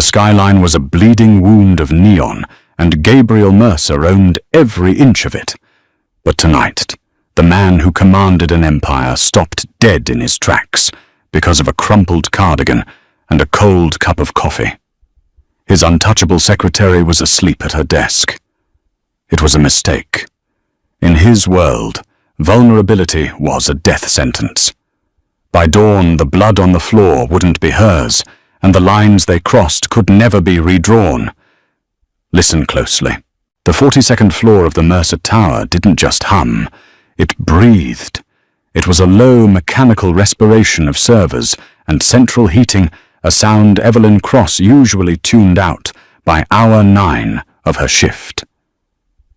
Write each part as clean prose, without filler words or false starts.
The skyline was a bleeding wound of neon, and Gabriel Mercer owned every inch of it. But tonight, the man who commanded an empire stopped dead in his tracks because of a crumpled cardigan and a cold cup of coffee. His untouchable secretary was asleep at her desk. It was a mistake. In his world, vulnerability was a death sentence. By dawn, the blood on the floor wouldn't be hers, and the lines they crossed could never be redrawn. Listen closely. The 42nd floor of the Mercer Tower didn't just hum, it breathed. It was a low mechanical respiration of servers and central heating, a sound Evelyn Cross usually tuned out by hour 9 of her shift.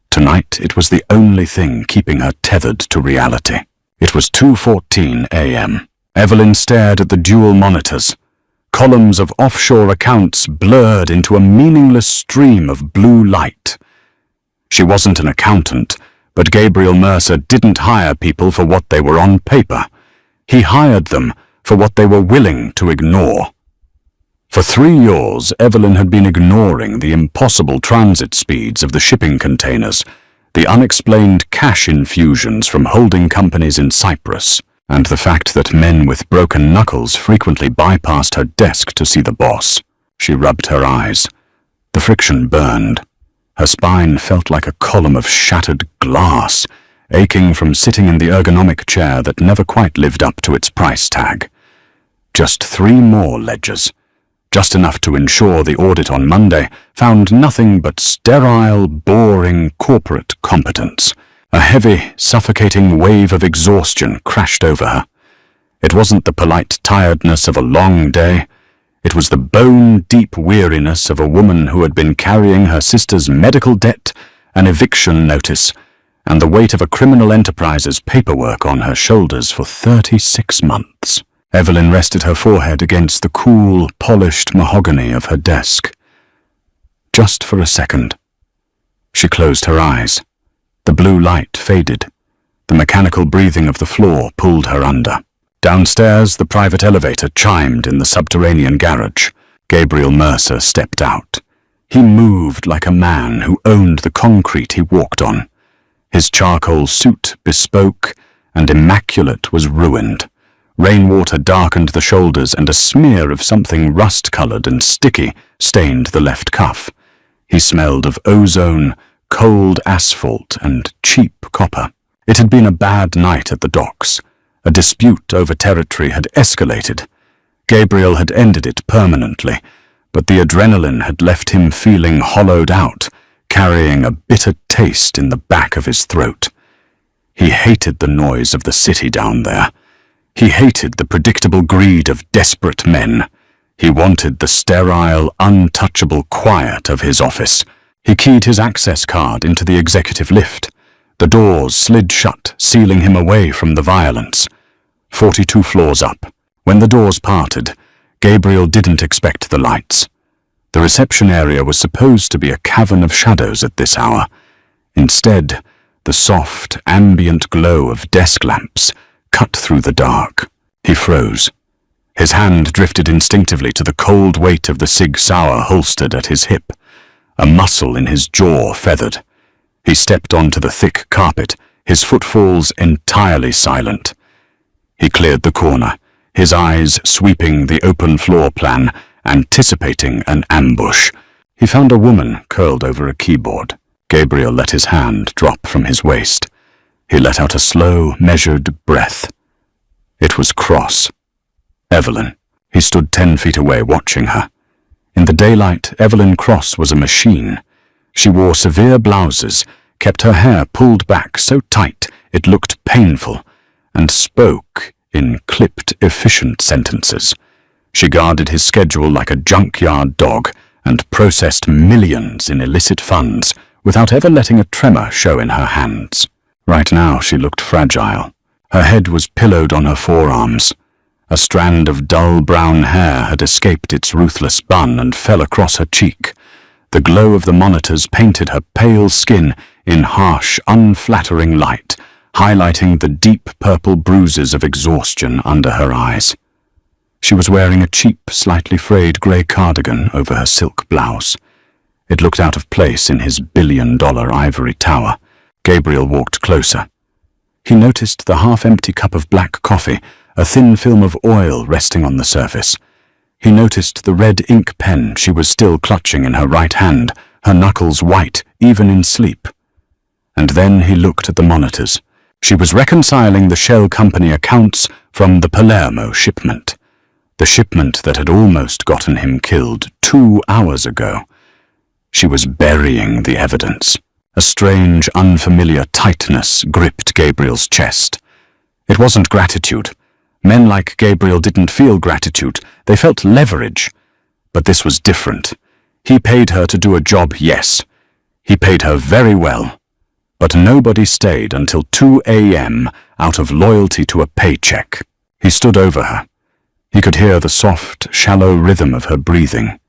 Tonight it was the only thing keeping her tethered to reality. It was 2:14 a.m. Evelyn stared at the dual monitors. Columns of offshore accounts blurred into a meaningless stream of blue light. She wasn't an accountant, but Gabriel Mercer didn't hire people for what they were on paper. He hired them for what they were willing to ignore. For 3 years, Evelyn had been ignoring the impossible transit speeds of the shipping containers, the unexplained cash infusions from holding companies in Cyprus, and the fact that men with broken knuckles frequently bypassed her desk to see the boss. She rubbed her eyes. The friction burned. Her spine felt like a column of shattered glass, aching from sitting in the ergonomic chair that never quite lived up to its price tag. Just 3 more ledgers. Just enough to ensure the audit on Monday found nothing but sterile, boring corporate competence. A heavy, suffocating wave of exhaustion crashed over her. It wasn't the polite tiredness of a long day. It was the bone-deep weariness of a woman who had been carrying her sister's medical debt, an eviction notice, and the weight of a criminal enterprise's paperwork on her shoulders for 36 months. Evelyn rested her forehead against the cool, polished mahogany of her desk. Just for a second. She closed her eyes. The blue light faded. The mechanical breathing of the floor pulled her under. Downstairs, the private elevator chimed in the subterranean garage. Gabriel Mercer stepped out. He moved like a man who owned the concrete he walked on. His charcoal suit, bespoke and immaculate, was ruined. Rainwater darkened the shoulders, and a smear of something rust-colored and sticky stained the left cuff. He smelled of ozone, cold asphalt, and cheap copper. It had been a bad night at the docks. A dispute over territory had escalated. Gabriel had ended it permanently, but the adrenaline had left him feeling hollowed out, carrying a bitter taste in the back of his throat. He hated the noise of the city down there. He hated the predictable greed of desperate men. He wanted the sterile, untouchable quiet of his office. He keyed his access card into the executive lift. The doors slid shut, sealing him away from the violence. 42 floors up. When the doors parted, Gabriel didn't expect the lights. The reception area was supposed to be a cavern of shadows at this hour. Instead, the soft, ambient glow of desk lamps cut through the dark. He froze. His hand drifted instinctively to the cold weight of the Sig Sauer holstered at his hip. A muscle in his jaw feathered. He stepped onto the thick carpet, his footfalls entirely silent. He cleared the corner, his eyes sweeping the open floor plan, anticipating an ambush. He found a woman curled over a keyboard. Gabriel let his hand drop from his waist. He let out a slow, measured breath. It was Cross. Evelyn. He stood 10 feet away watching her. In the daylight, Evelyn Cross was a machine. She wore severe blouses, kept her hair pulled back so tight it looked painful, and spoke in clipped, efficient sentences. She guarded his schedule like a junkyard dog and processed millions in illicit funds without ever letting a tremor show in her hands. Right now she looked fragile. Her head was pillowed on her forearms. A strand of dull brown hair had escaped its ruthless bun and fell across her cheek. The glow of the monitors painted her pale skin in harsh, unflattering light, highlighting the deep purple bruises of exhaustion under her eyes. She was wearing a cheap, slightly frayed grey cardigan over her silk blouse. It looked out of place in his billion-dollar ivory tower. Gabriel walked closer. He noticed the half-empty cup of black coffee, a thin film of oil resting on the surface. He noticed the red ink pen she was still clutching in her right hand, her knuckles white, even in sleep. And then he looked at the monitors. She was reconciling the Shell Company accounts from the Palermo shipment. The shipment that had almost gotten him killed 2 hours ago. She was burying the evidence. A strange, unfamiliar tightness gripped Gabriel's chest. It wasn't gratitude. Men like Gabriel didn't feel gratitude. They felt leverage. But this was different. He paid her to do a job, yes. He paid her very well. But nobody stayed until 2 a.m. out of loyalty to a paycheck. He stood over her. He could hear the soft, shallow rhythm of her breathing.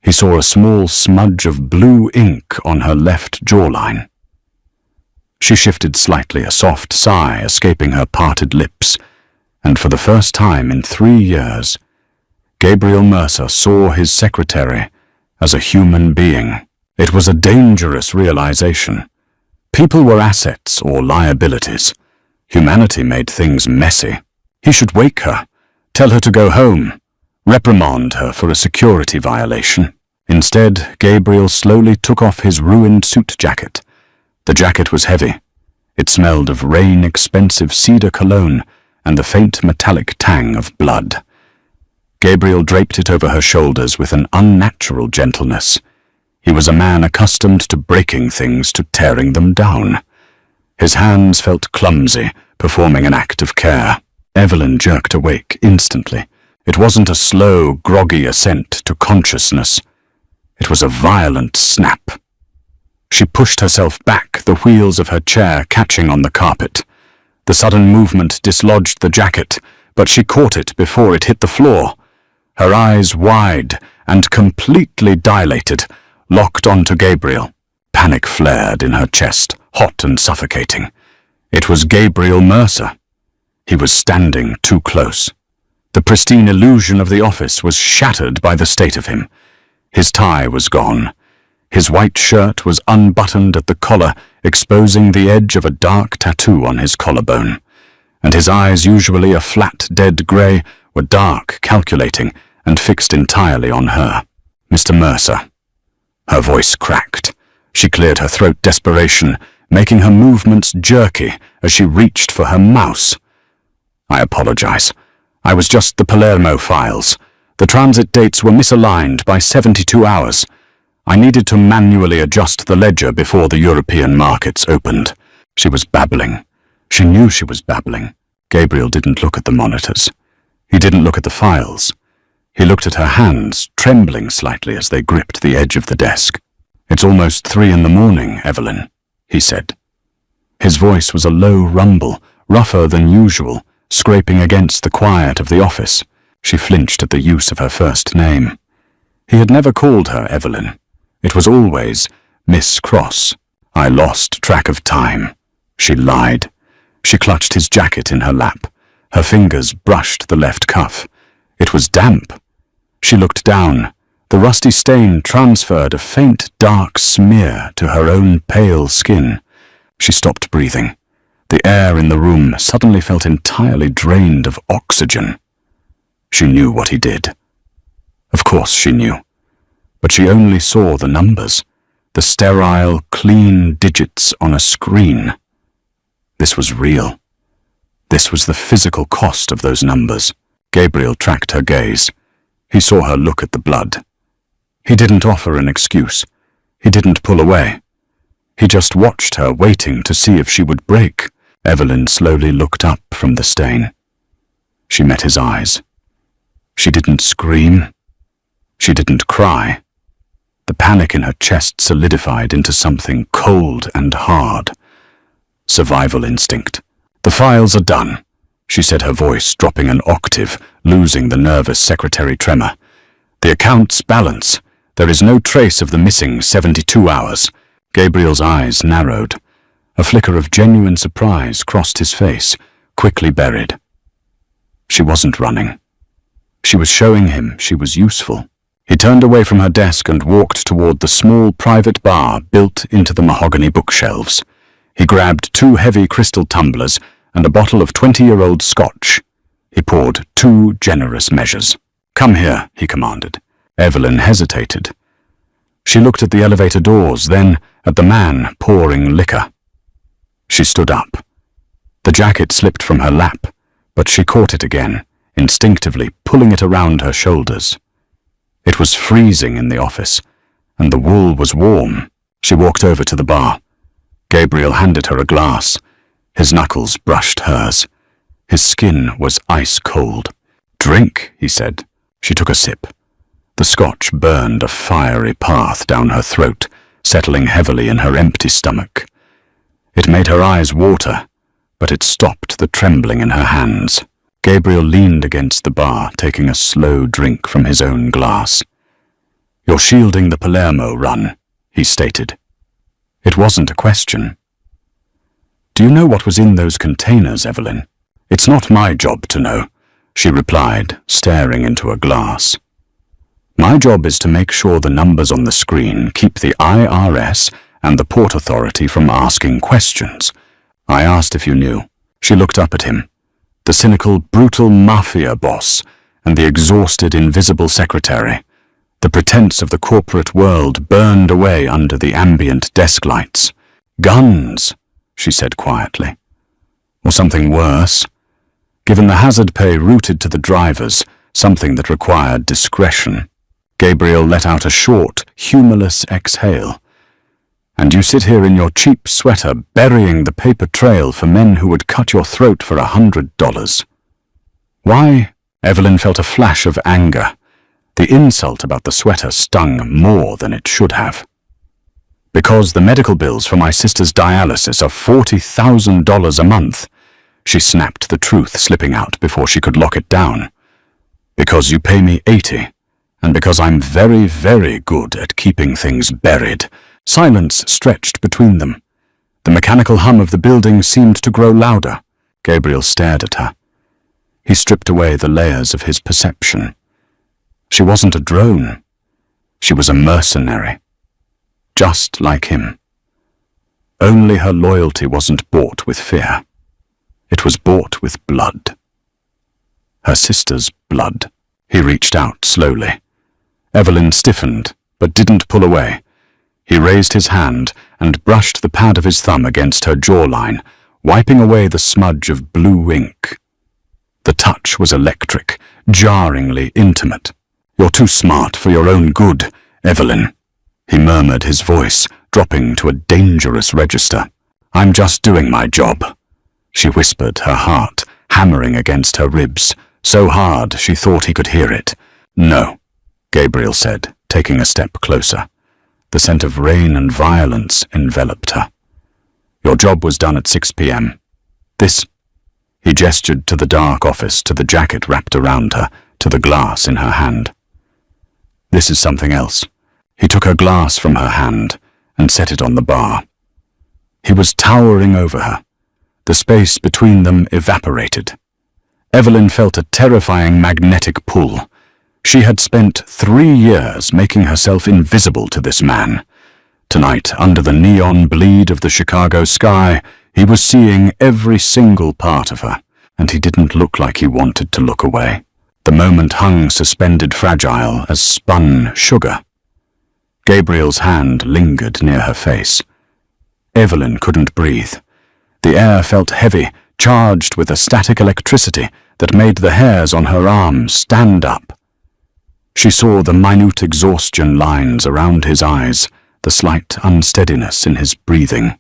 He saw a small smudge of blue ink on her left jawline. She shifted slightly, a soft sigh escaping her parted lips, and for the first time in 3 years, Gabriel Mercer saw his secretary as a human being. It was a dangerous realization. People were assets or liabilities. Humanity made things messy. He should wake her, tell her to go home, reprimand her for a security violation. Instead, Gabriel slowly took off his ruined suit jacket. The jacket was heavy. It smelled of rain-expensive cedar cologne and the faint metallic tang of blood. Gabriel draped it over her shoulders with an unnatural gentleness. He was a man accustomed to breaking things, to tearing them down. His hands felt clumsy, performing an act of care. Evelyn jerked awake instantly. It wasn't a slow, groggy ascent to consciousness. It was a violent snap. She pushed herself back, the wheels of her chair catching on the carpet. The sudden movement dislodged the jacket, but she caught it before it hit the floor. Her eyes wide and completely dilated, locked onto Gabriel. Panic flared in her chest, hot and suffocating. It was Gabriel Mercer. He was standing too close. The pristine illusion of the office was shattered by the state of him. His tie was gone. His white shirt was unbuttoned at the collar, exposing the edge of a dark tattoo on his collarbone. And his eyes, usually a flat, dead grey, were dark, calculating, and fixed entirely on her. "Mr. Mercer." Her voice cracked. She cleared her throat desperation, making her movements jerky as she reached for her mouse. "I apologize. I was just the Palermo files. The transit dates were misaligned by 72 hours. I needed to manually adjust the ledger before the European markets opened." She was babbling. She knew she was babbling. Gabriel didn't look at the monitors. He didn't look at the files. He looked at her hands, trembling slightly as they gripped the edge of the desk. "It's almost 3 a.m, Evelyn," he said. His voice was a low rumble, rougher than usual, scraping against the quiet of the office. She flinched at the use of her first name. He had never called her Evelyn. It was always Miss Cross. "I lost track of time," she lied. She clutched his jacket in her lap. Her fingers brushed the left cuff. It was damp. She looked down. The rusty stain transferred a faint dark smear to her own pale skin. She stopped breathing. The air in the room suddenly felt entirely drained of oxygen. She knew what he did. Of course she knew. But she only saw the numbers, the sterile, clean digits on a screen. This was real. This was the physical cost of those numbers. Gabriel tracked her gaze. He saw her look at the blood. He didn't offer an excuse. He didn't pull away. He just watched her, waiting to see if she would break. Evelyn slowly looked up from the stain. She met his eyes. She didn't scream. She didn't cry. The panic in her chest solidified into something cold and hard. Survival instinct. "The files are done," she said, her voice dropping an octave, losing the nervous secretary tremor. "The accounts balance. There is no trace of the missing 72 hours. Gabriel's eyes narrowed. A flicker of genuine surprise crossed his face, quickly buried. She wasn't running. She was showing him she was useful. He turned away from her desk and walked toward the small private bar built into the mahogany bookshelves. He grabbed 2 heavy crystal tumblers and a bottle of 20-year-old scotch. He poured 2 generous measures. "Come here," he commanded. Evelyn hesitated. She looked at the elevator doors, then at the man pouring liquor. She stood up. The jacket slipped from her lap, but she caught it again, instinctively pulling it around her shoulders. It was freezing in the office, and the wool was warm. She walked over to the bar. Gabriel handed her a glass. His knuckles brushed hers. His skin was ice cold. "Drink," he said. She took a sip. The scotch burned a fiery path down her throat, settling heavily in her empty stomach. It made her eyes water, but it stopped the trembling in her hands. Gabriel leaned against the bar, taking a slow drink from his own glass. "You're shielding the Palermo run," he stated. It wasn't a question. "Do you know what was in those containers, Evelyn?" "It's not my job to know," she replied, staring into a glass. "My job is to make sure the numbers on the screen keep the IRS and the Port Authority from asking questions. I asked if you knew." She looked up at him. The cynical, brutal mafia boss and the exhausted, invisible secretary. The pretense of the corporate world burned away under the ambient desk lights. "Guns," she said quietly. "Or something worse. Given the hazard pay routed to the drivers, something that required discretion." Gabriel let out a short, humorless exhale. "And you sit here in your cheap sweater burying the paper trail for men who would cut your throat for $100. Why?" Evelyn felt a flash of anger. The insult about the sweater stung more than it should have. "Because the medical bills for my sister's dialysis are $40,000 a month," she snapped, the truth slipping out before she could lock it down. "Because you pay me $80, and because I'm very, very good at keeping things buried." Silence stretched between them. The mechanical hum of the building seemed to grow louder. Gabriel stared at her. He stripped away the layers of his perception. She wasn't a drone. She was a mercenary. Just like him. Only her loyalty wasn't bought with fear. It was bought with blood. Her sister's blood. He reached out slowly. Evelyn stiffened, but didn't pull away. He raised his hand and brushed the pad of his thumb against her jawline, wiping away the smudge of blue ink. The touch was electric, jarringly intimate. "You're too smart for your own good, Evelyn," he murmured, his voice dropping to a dangerous register. "I'm just doing my job," she whispered, her heart hammering against her ribs, so hard she thought he could hear it. "No," Gabriel said, taking a step closer. The scent of rain and violence enveloped her. "Your job was done at 6 p.m. This," he gestured to the dark office, to the jacket wrapped around her, to the glass in her hand. "This is something else." He took her glass from her hand and set it on the bar. He was towering over her. The space between them evaporated. Evelyn felt a terrifying magnetic pull. She had spent 3 years making herself invisible to this man. Tonight, under the neon bleed of the Chicago sky, he was seeing every single part of her, and he didn't look like he wanted to look away. The moment hung suspended fragile as spun sugar. Gabriel's hand lingered near her face. Evelyn couldn't breathe. The air felt heavy, charged with a static electricity that made the hairs on her arms stand up. She saw the minute exhaustion lines around his eyes, the slight unsteadiness in his breathing.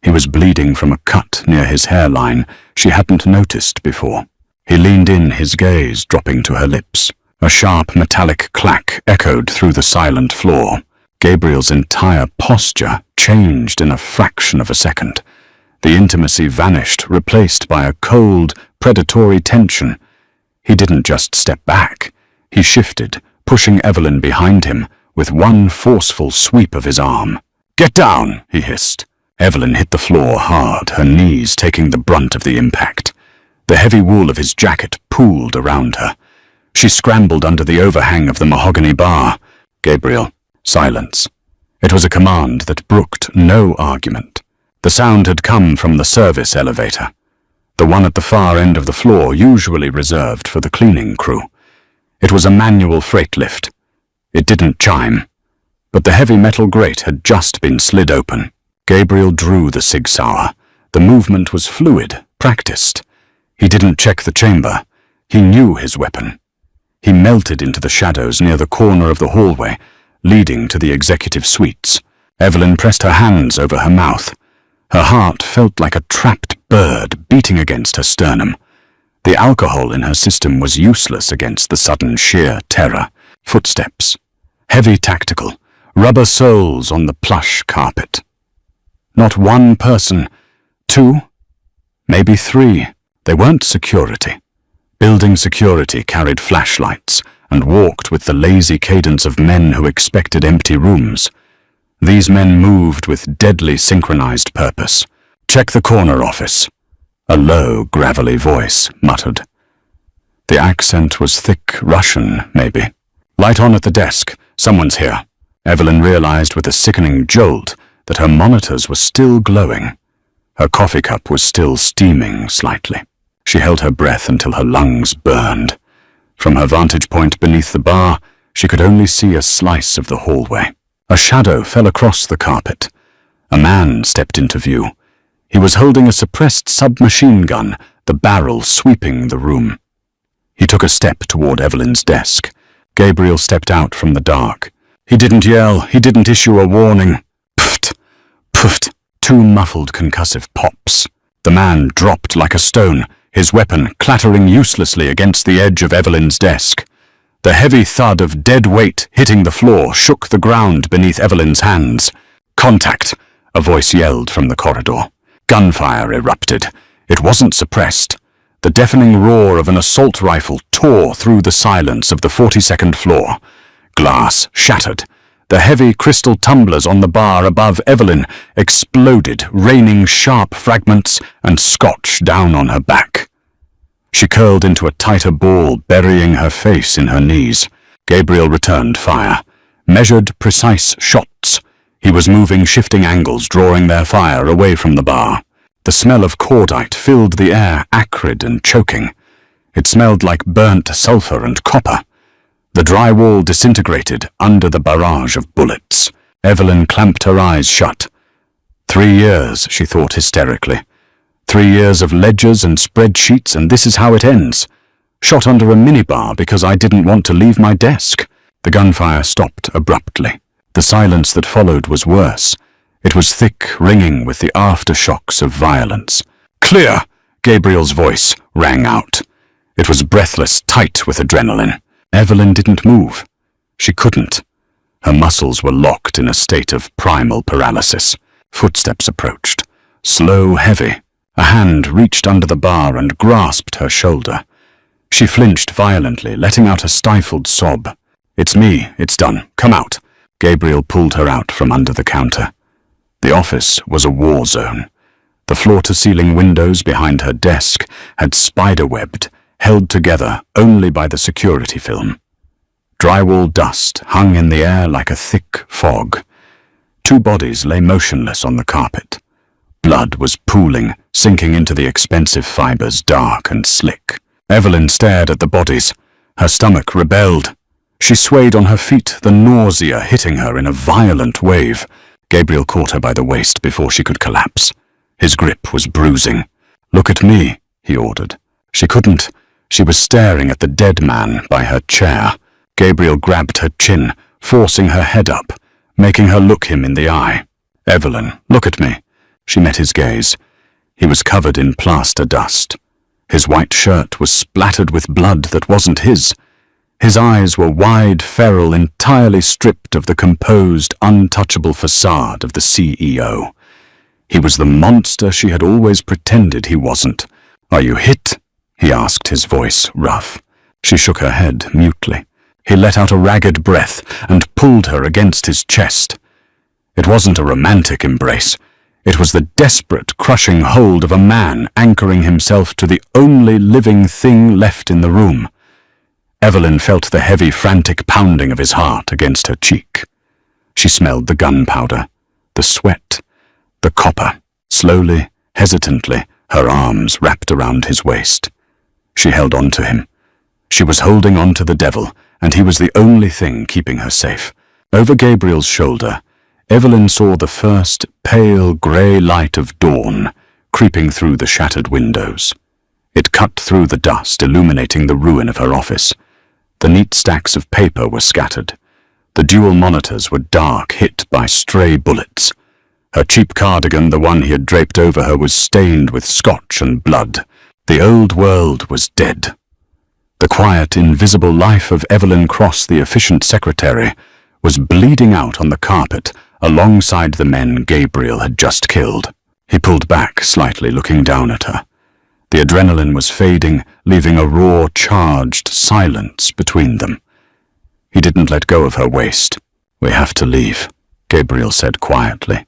He was bleeding from a cut near his hairline she hadn't noticed before. He leaned in, his gaze dropping to her lips. A sharp metallic clack echoed through the silent floor. Gabriel's entire posture changed in a fraction of a second. The intimacy vanished, replaced by a cold, predatory tension. He didn't just step back. He shifted, pushing Evelyn behind him with one forceful sweep of his arm. "Get down," he hissed. Evelyn hit the floor hard, her knees taking the brunt of the impact. The heavy wool of his jacket pooled around her. She scrambled under the overhang of the mahogany bar. "Gabriel." Silence. It was a command that brooked no argument. The sound had come from the service elevator, the one at the far end of the floor, usually reserved for the cleaning crew. It was a manual freight lift. It didn't chime, but the heavy metal grate had just been slid open. Gabriel drew the Sig Sauer. The movement was fluid, practiced. He didn't check the chamber. He knew his weapon. He melted into the shadows near the corner of the hallway, leading to the executive suites. Evelyn pressed her hands over her mouth. Her heart felt like a trapped bird beating against her sternum. The alcohol in her system was useless against the sudden sheer terror. Footsteps. Heavy tactical. Rubber soles on the plush carpet. Not one person. Two. Maybe three. They weren't security. Building security carried flashlights and walked with the lazy cadence of men who expected empty rooms. These men moved with deadly synchronized purpose. "Check the corner office," a low, gravelly voice muttered. The accent was thick Russian, maybe. "Light on at the desk. Someone's here." Evelyn realized with a sickening jolt that her monitors were still glowing. Her coffee cup was still steaming slightly. She held her breath until her lungs burned. From her vantage point beneath the bar, she could only see a slice of the hallway. A shadow fell across the carpet. A man stepped into view. He was holding a suppressed submachine gun, the barrel sweeping the room. He took a step toward Evelyn's desk. Gabriel stepped out from the dark. He didn't yell. He didn't issue a warning. Pfft, pfft, two muffled concussive pops. The man dropped like a stone, his weapon clattering uselessly against the edge of Evelyn's desk. The heavy thud of dead weight hitting the floor shook the ground beneath Evelyn's hands. "Contact," a voice yelled from the corridor. Gunfire erupted. It wasn't suppressed. The deafening roar of an assault rifle tore through the silence of the 42nd floor. Glass shattered. The heavy crystal tumblers on the bar above Evelyn exploded, raining sharp fragments and scotch down on her back. She curled into a tighter ball, burying her face in her knees. Gabriel returned fire. Measured, precise shots. He was moving shifting angles, drawing their fire away from the bar. The smell of cordite filled the air, acrid and choking. It smelled like burnt sulfur and copper. The drywall disintegrated under the barrage of bullets. Evelyn clamped her eyes shut. 3 years, she thought hysterically. 3 years of ledgers and spreadsheets, and this is how it ends. Shot under a minibar because I didn't want to leave my desk. The gunfire stopped abruptly. The silence that followed was worse. It was thick, ringing with the aftershocks of violence. "Clear!" Gabriel's voice rang out. It was breathless, tight with adrenaline. Evelyn didn't move. She couldn't. Her muscles were locked in a state of primal paralysis. Footsteps approached. Slow, heavy. A hand reached under the bar and grasped her shoulder. She flinched violently, letting out a stifled sob. "It's me. It's done. Come out." Gabriel pulled her out from under the counter. The office was a war zone. The floor-to-ceiling windows behind her desk had spiderwebbed, held together only by the security film. Drywall dust hung in the air like a thick fog. 2 bodies lay motionless on the carpet. Blood was pooling, sinking into the expensive fibers, dark and slick. Evelyn stared at the bodies. Her stomach rebelled. She swayed on her feet, the nausea hitting her in a violent wave. Gabriel caught her by the waist before she could collapse. His grip was bruising. "Look at me," he ordered. She couldn't. She was staring at the dead man by her chair. Gabriel grabbed her chin, forcing her head up, making her look him in the eye. "Evelyn, look at me." She met his gaze. He was covered in plaster dust. His white shirt was splattered with blood that wasn't his. His eyes were wide, feral, entirely stripped of the composed, untouchable facade of the CEO. He was the monster she had always pretended he wasn't. "Are you hit?" he asked, his voice rough. She shook her head mutely. He let out a ragged breath and pulled her against his chest. It wasn't a romantic embrace. It was the desperate, crushing hold of a man anchoring himself to the only living thing left in the room. Evelyn felt the heavy, frantic pounding of his heart against her cheek. She smelled the gunpowder, the sweat, the copper. Slowly, hesitantly, her arms wrapped around his waist. She held on to him. She was holding on to the devil, and he was the only thing keeping her safe. Over Gabriel's shoulder, Evelyn saw the first pale grey light of dawn creeping through the shattered windows. It cut through the dust, illuminating the ruin of her office. The neat stacks of paper were scattered. The dual monitors were dark, hit by stray bullets. Her cheap cardigan, the one he had draped over her, was stained with scotch and blood. The old world was dead. The quiet, invisible life of Evelyn Cross, the efficient secretary, was bleeding out on the carpet alongside the men Gabriel had just killed. He pulled back slightly, looking down at her. The adrenaline was fading, leaving a raw, charged silence between them. He didn't let go of her waist. "We have to leave," Gabriel said quietly.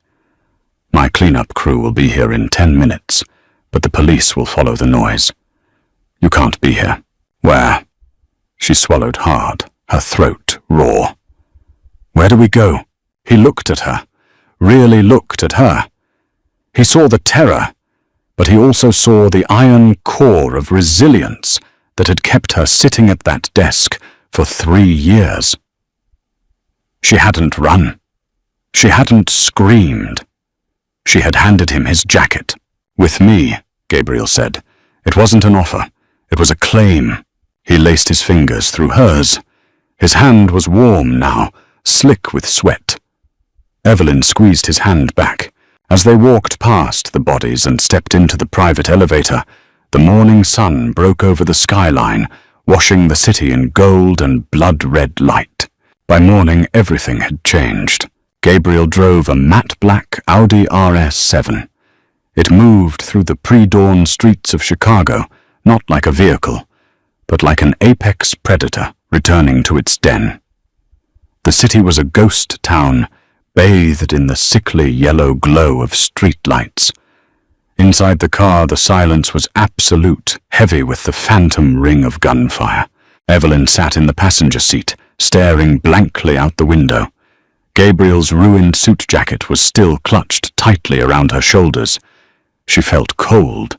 "My cleanup crew will be here in 10 minutes, but the police will follow the noise. You can't be here." "Where?" She swallowed hard, her throat raw. "Where do we go?" He looked at her, really looked at her. He saw the terror, but he also saw the iron core of resilience that had kept her sitting at that desk for 3 years. She hadn't run. She hadn't screamed. She had handed him his jacket. "With me," Gabriel said. It wasn't an offer. It was a claim. He laced his fingers through hers. His hand was warm now, slick with sweat. Evelyn squeezed his hand back. As they walked past the bodies and stepped into the private elevator, the morning sun broke over the skyline, washing the city in gold and blood-red light. By morning, everything had changed. Gabriel drove a matte black Audi RS7. It moved through the pre-dawn streets of Chicago, not like a vehicle, but like an apex predator returning to its den. The city was a ghost town, bathed in the sickly yellow glow of streetlights. Inside the car, the silence was absolute, heavy with the phantom ring of gunfire. Evelyn sat in the passenger seat, staring blankly out the window. Gabriel's ruined suit jacket was still clutched tightly around her shoulders. She felt cold,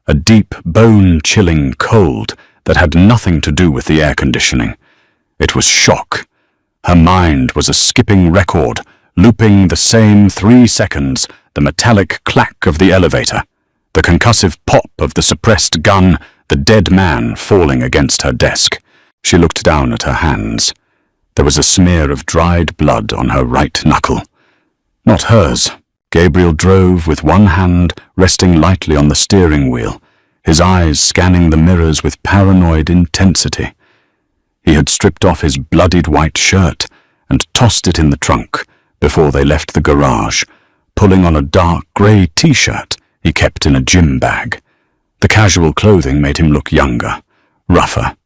a deep, bone-chilling cold that had nothing to do with the air conditioning. It was shock. Her mind was a skipping record, looping the same 3 seconds, the metallic clack of the elevator, the concussive pop of the suppressed gun, the dead man falling against her desk. She looked down at her hands. There was a smear of dried blood on her right knuckle. Not hers. Gabriel drove with one hand resting lightly on the steering wheel, his eyes scanning the mirrors with paranoid intensity. He had stripped off his bloodied white shirt and tossed it in the trunk before they left the garage, pulling on a dark grey t-shirt he kept in a gym bag. The casual clothing made him look younger, rougher,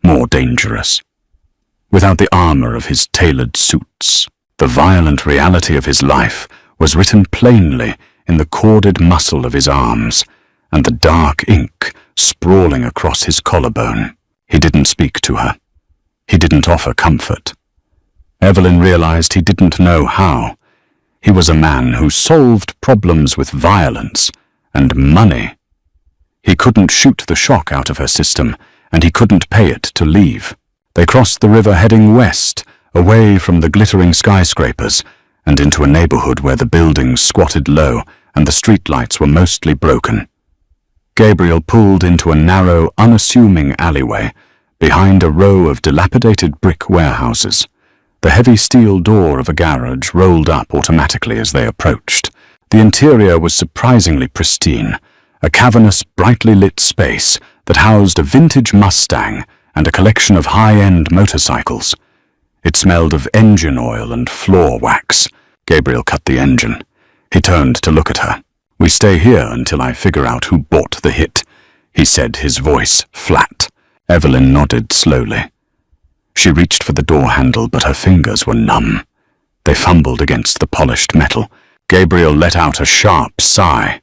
more dangerous. Without the armor of his tailored suits, the violent reality of his life was written plainly in the corded muscle of his arms and the dark ink sprawling across his collarbone. He didn't speak to her. He didn't offer comfort. Evelyn realized he didn't know how. He was a man who solved problems with violence and money. He couldn't shoot the shock out of her system, and he couldn't pay it to leave. They crossed the river heading west, away from the glittering skyscrapers, and into a neighborhood where the buildings squatted low and the streetlights were mostly broken. Gabriel pulled into a narrow, unassuming alleyway behind a row of dilapidated brick warehouses. The heavy steel door of a garage rolled up automatically as they approached. The interior was surprisingly pristine, a cavernous, brightly lit space that housed a vintage Mustang and a collection of high-end motorcycles. It smelled of engine oil and floor wax. Gabriel cut the engine. He turned to look at her. "We stay here until I figure out who bought the hit," he said, his voice flat. Evelyn nodded slowly. She reached for the door handle, but her fingers were numb. They fumbled against the polished metal. Gabriel let out a sharp sigh.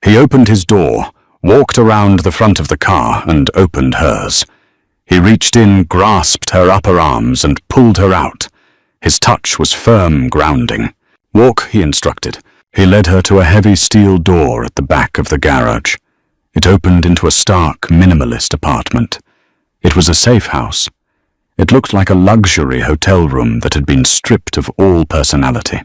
He opened his door, walked around the front of the car, and opened hers. He reached in, grasped her upper arms, and pulled her out. His touch was firm grounding. "Walk," he instructed. He led her to a heavy steel door at the back of the garage. It opened into a stark, minimalist apartment. It was a safe house. It looked like a luxury hotel room that had been stripped of all personality.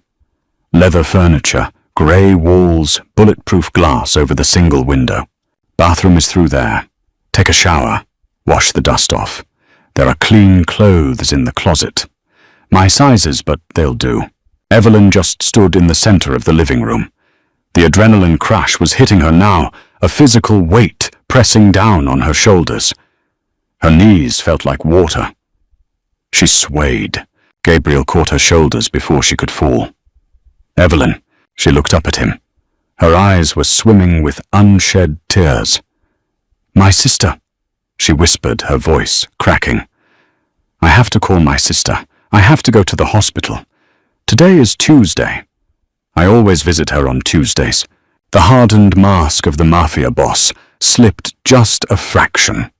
Leather furniture, grey walls, bulletproof glass over the single window. "Bathroom is through there. Take a shower. Wash the dust off. There are clean clothes in the closet. My sizes, but they'll do." Evelyn just stood in the center of the living room. The adrenaline crash was hitting her now, a physical weight pressing down on her shoulders. Her knees felt like water. She swayed. Gabriel caught her shoulders before she could fall. "Evelyn," she looked up at him. Her eyes were swimming with unshed tears. "My sister," she whispered, her voice cracking. "I have to call my sister. I have to go to the hospital. Today is Tuesday. I always visit her on Tuesdays." The hardened mask of the mafia boss slipped just a fraction.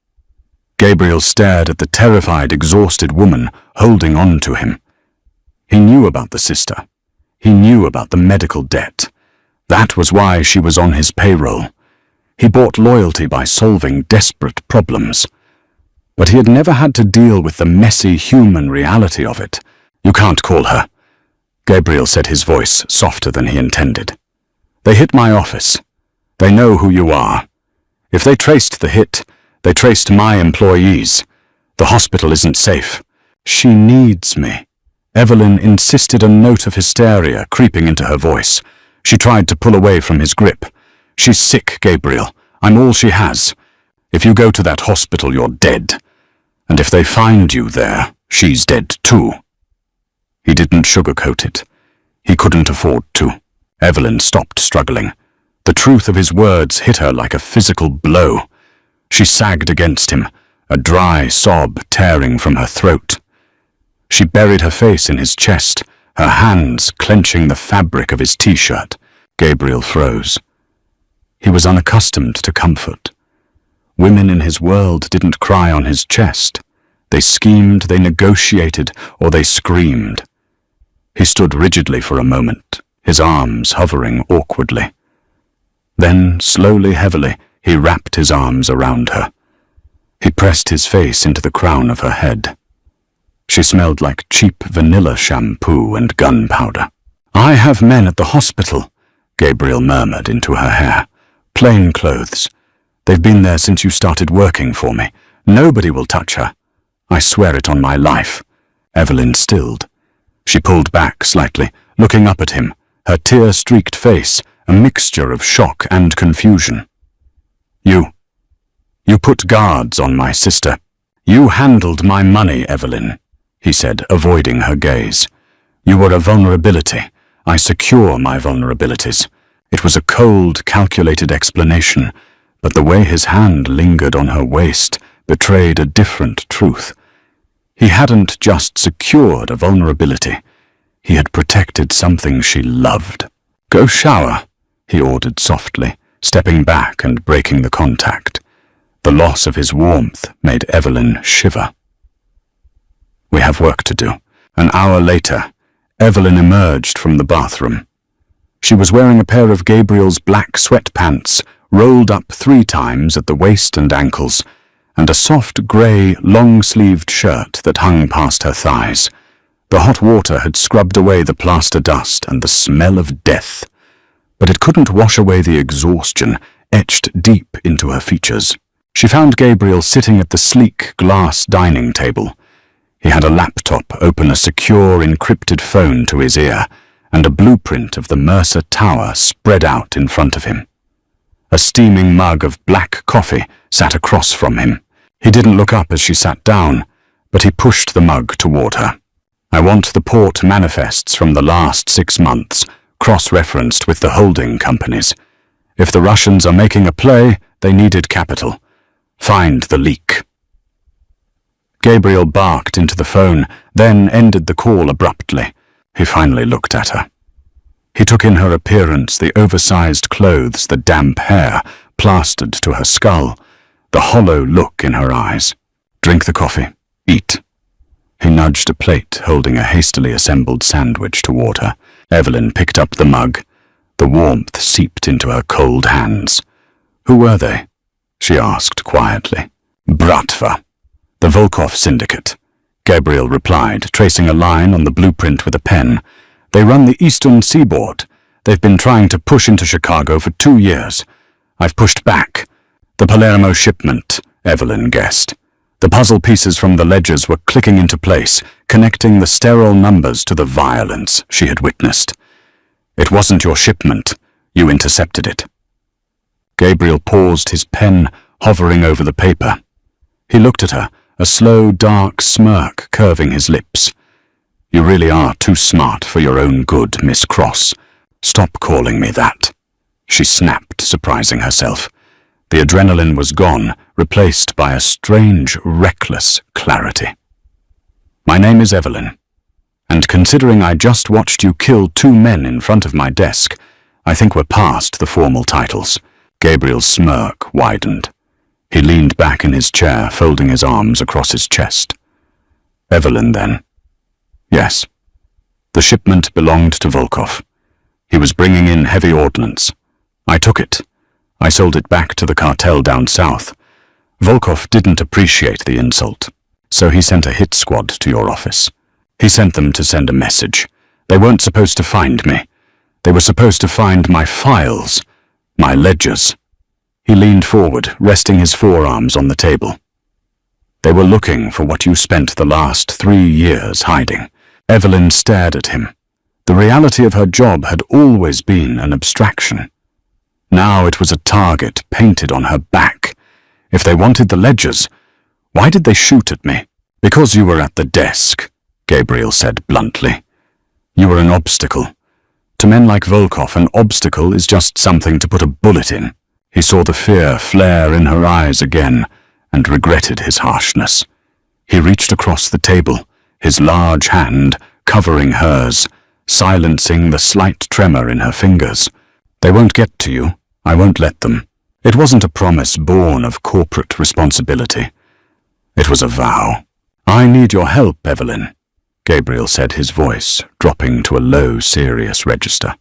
Gabriel stared at the terrified, exhausted woman holding on to him. He knew about the sister. He knew about the medical debt. That was why she was on his payroll. He bought loyalty by solving desperate problems. But he had never had to deal with the messy human reality of it. "You can't call her," Gabriel said, his voice softer than he intended. "They hit my office. They know who you are. If they traced the hit, they traced my employees. The hospital isn't safe. She needs me." Evelyn insisted, a note of hysteria creeping into her voice. She tried to pull away from his grip. "She's sick, Gabriel. I'm all she has. If you go to that hospital, you're dead. And if they find you there, she's dead too." He didn't sugarcoat it. He couldn't afford to. Evelyn stopped struggling. The truth of his words hit her like a physical blow. She sagged against him, a dry sob tearing from her throat. She buried her face in his chest, her hands clenching the fabric of his t-shirt. Gabriel froze. He was unaccustomed to comfort. Women in his world didn't cry on his chest. They schemed, they negotiated, or they screamed. He stood rigidly for a moment, his arms hovering awkwardly. Then, slowly, heavily, he wrapped his arms around her. He pressed his face into the crown of her head. She smelled like cheap vanilla shampoo and gunpowder. "I have men at the hospital," Gabriel murmured into her hair. "Plain clothes. They've been there since you started working for me. Nobody will touch her. I swear it on my life." Evelyn stilled. She pulled back slightly, looking up at him, her tear-streaked face a mixture of shock and confusion. You put guards on my sister. You handled my money, Evelyn," he said, avoiding her gaze. "You were a vulnerability. I secure my vulnerabilities." It was a cold, calculated explanation, but the way his hand lingered on her waist betrayed a different truth. He hadn't just secured a vulnerability. He had protected something she loved. "Go shower," he ordered softly, stepping back and breaking the contact. The loss of his warmth made Evelyn shiver. "We have work to do." An hour later, Evelyn emerged from the bathroom. She was wearing a pair of Gabriel's black sweatpants, rolled up 3 times at the waist and ankles, and a soft grey, long-sleeved shirt that hung past her thighs. The hot water had scrubbed away the plaster dust and the smell of death, but it couldn't wash away the exhaustion etched deep into her features. She found Gabriel sitting at the sleek glass dining table. He had a laptop open, a secure, encrypted phone to his ear, and a blueprint of the Mercer Tower spread out in front of him. A steaming mug of black coffee sat across from him. He didn't look up as she sat down, but he pushed the mug toward her. "I want the port manifests from the last 6 months, cross-referenced with the holding companies. If the Russians are making a play, they needed capital. Find the leak." Gabriel barked into the phone, then ended the call abruptly. He finally looked at her. He took in her appearance, the oversized clothes, the damp hair plastered to her skull, the hollow look in her eyes. Drink the coffee. Eat." He nudged a plate holding a hastily assembled sandwich toward her. Evelyn picked up the mug. The warmth seeped into her cold hands. "Who were they?" she asked quietly. "Bratva. The Volkov Syndicate," Gabriel replied, tracing a line on the blueprint with a pen. "They run the eastern seaboard. They've been trying to push into Chicago for 2 years. I've pushed back." "The Palermo shipment," Evelyn guessed. The puzzle pieces from the ledgers were clicking into place, connecting the sterile numbers to the violence she had witnessed. "It wasn't your shipment. You intercepted it." Gabriel paused, his pen hovering over the paper. He looked at her, a slow, dark smirk curving his lips. "You really are too smart for your own good, Miss Cross. Stop calling me that," she snapped, surprising herself. The adrenaline was gone, replaced by a strange, reckless clarity. "My name is Evelyn, and considering I just watched you kill 2 men in front of my desk, I think we're past the formal titles." Gabriel's smirk widened. He leaned back in his chair, folding his arms across his chest. "Evelyn, then?" "Yes. The shipment belonged to Volkov. He was bringing in heavy ordnance. I took it. I sold it back to the cartel down south. Volkov didn't appreciate the insult, so he sent a hit squad to your office. He sent them to send a message. They weren't supposed to find me. They were supposed to find my files, my ledgers." He leaned forward, resting his forearms on the table. "They were looking for what you spent the last 3 years hiding." Evelyn stared at him. The reality of her job had always been an abstraction. Now it was a target painted on her back. If they wanted the ledgers, why did they shoot at me? "Because you were at the desk," Gabriel said bluntly. "You were an obstacle. To men like Volkov, an obstacle is just something to put a bullet in." He saw the fear flare in her eyes again and regretted his harshness. He reached across the table, his large hand covering hers, silencing the slight tremor in her fingers. "They won't get to you. I won't let them." It wasn't a promise born of corporate responsibility. It was a vow. "I need your help, Evelyn," Gabriel said, his voice dropping to a low, serious register.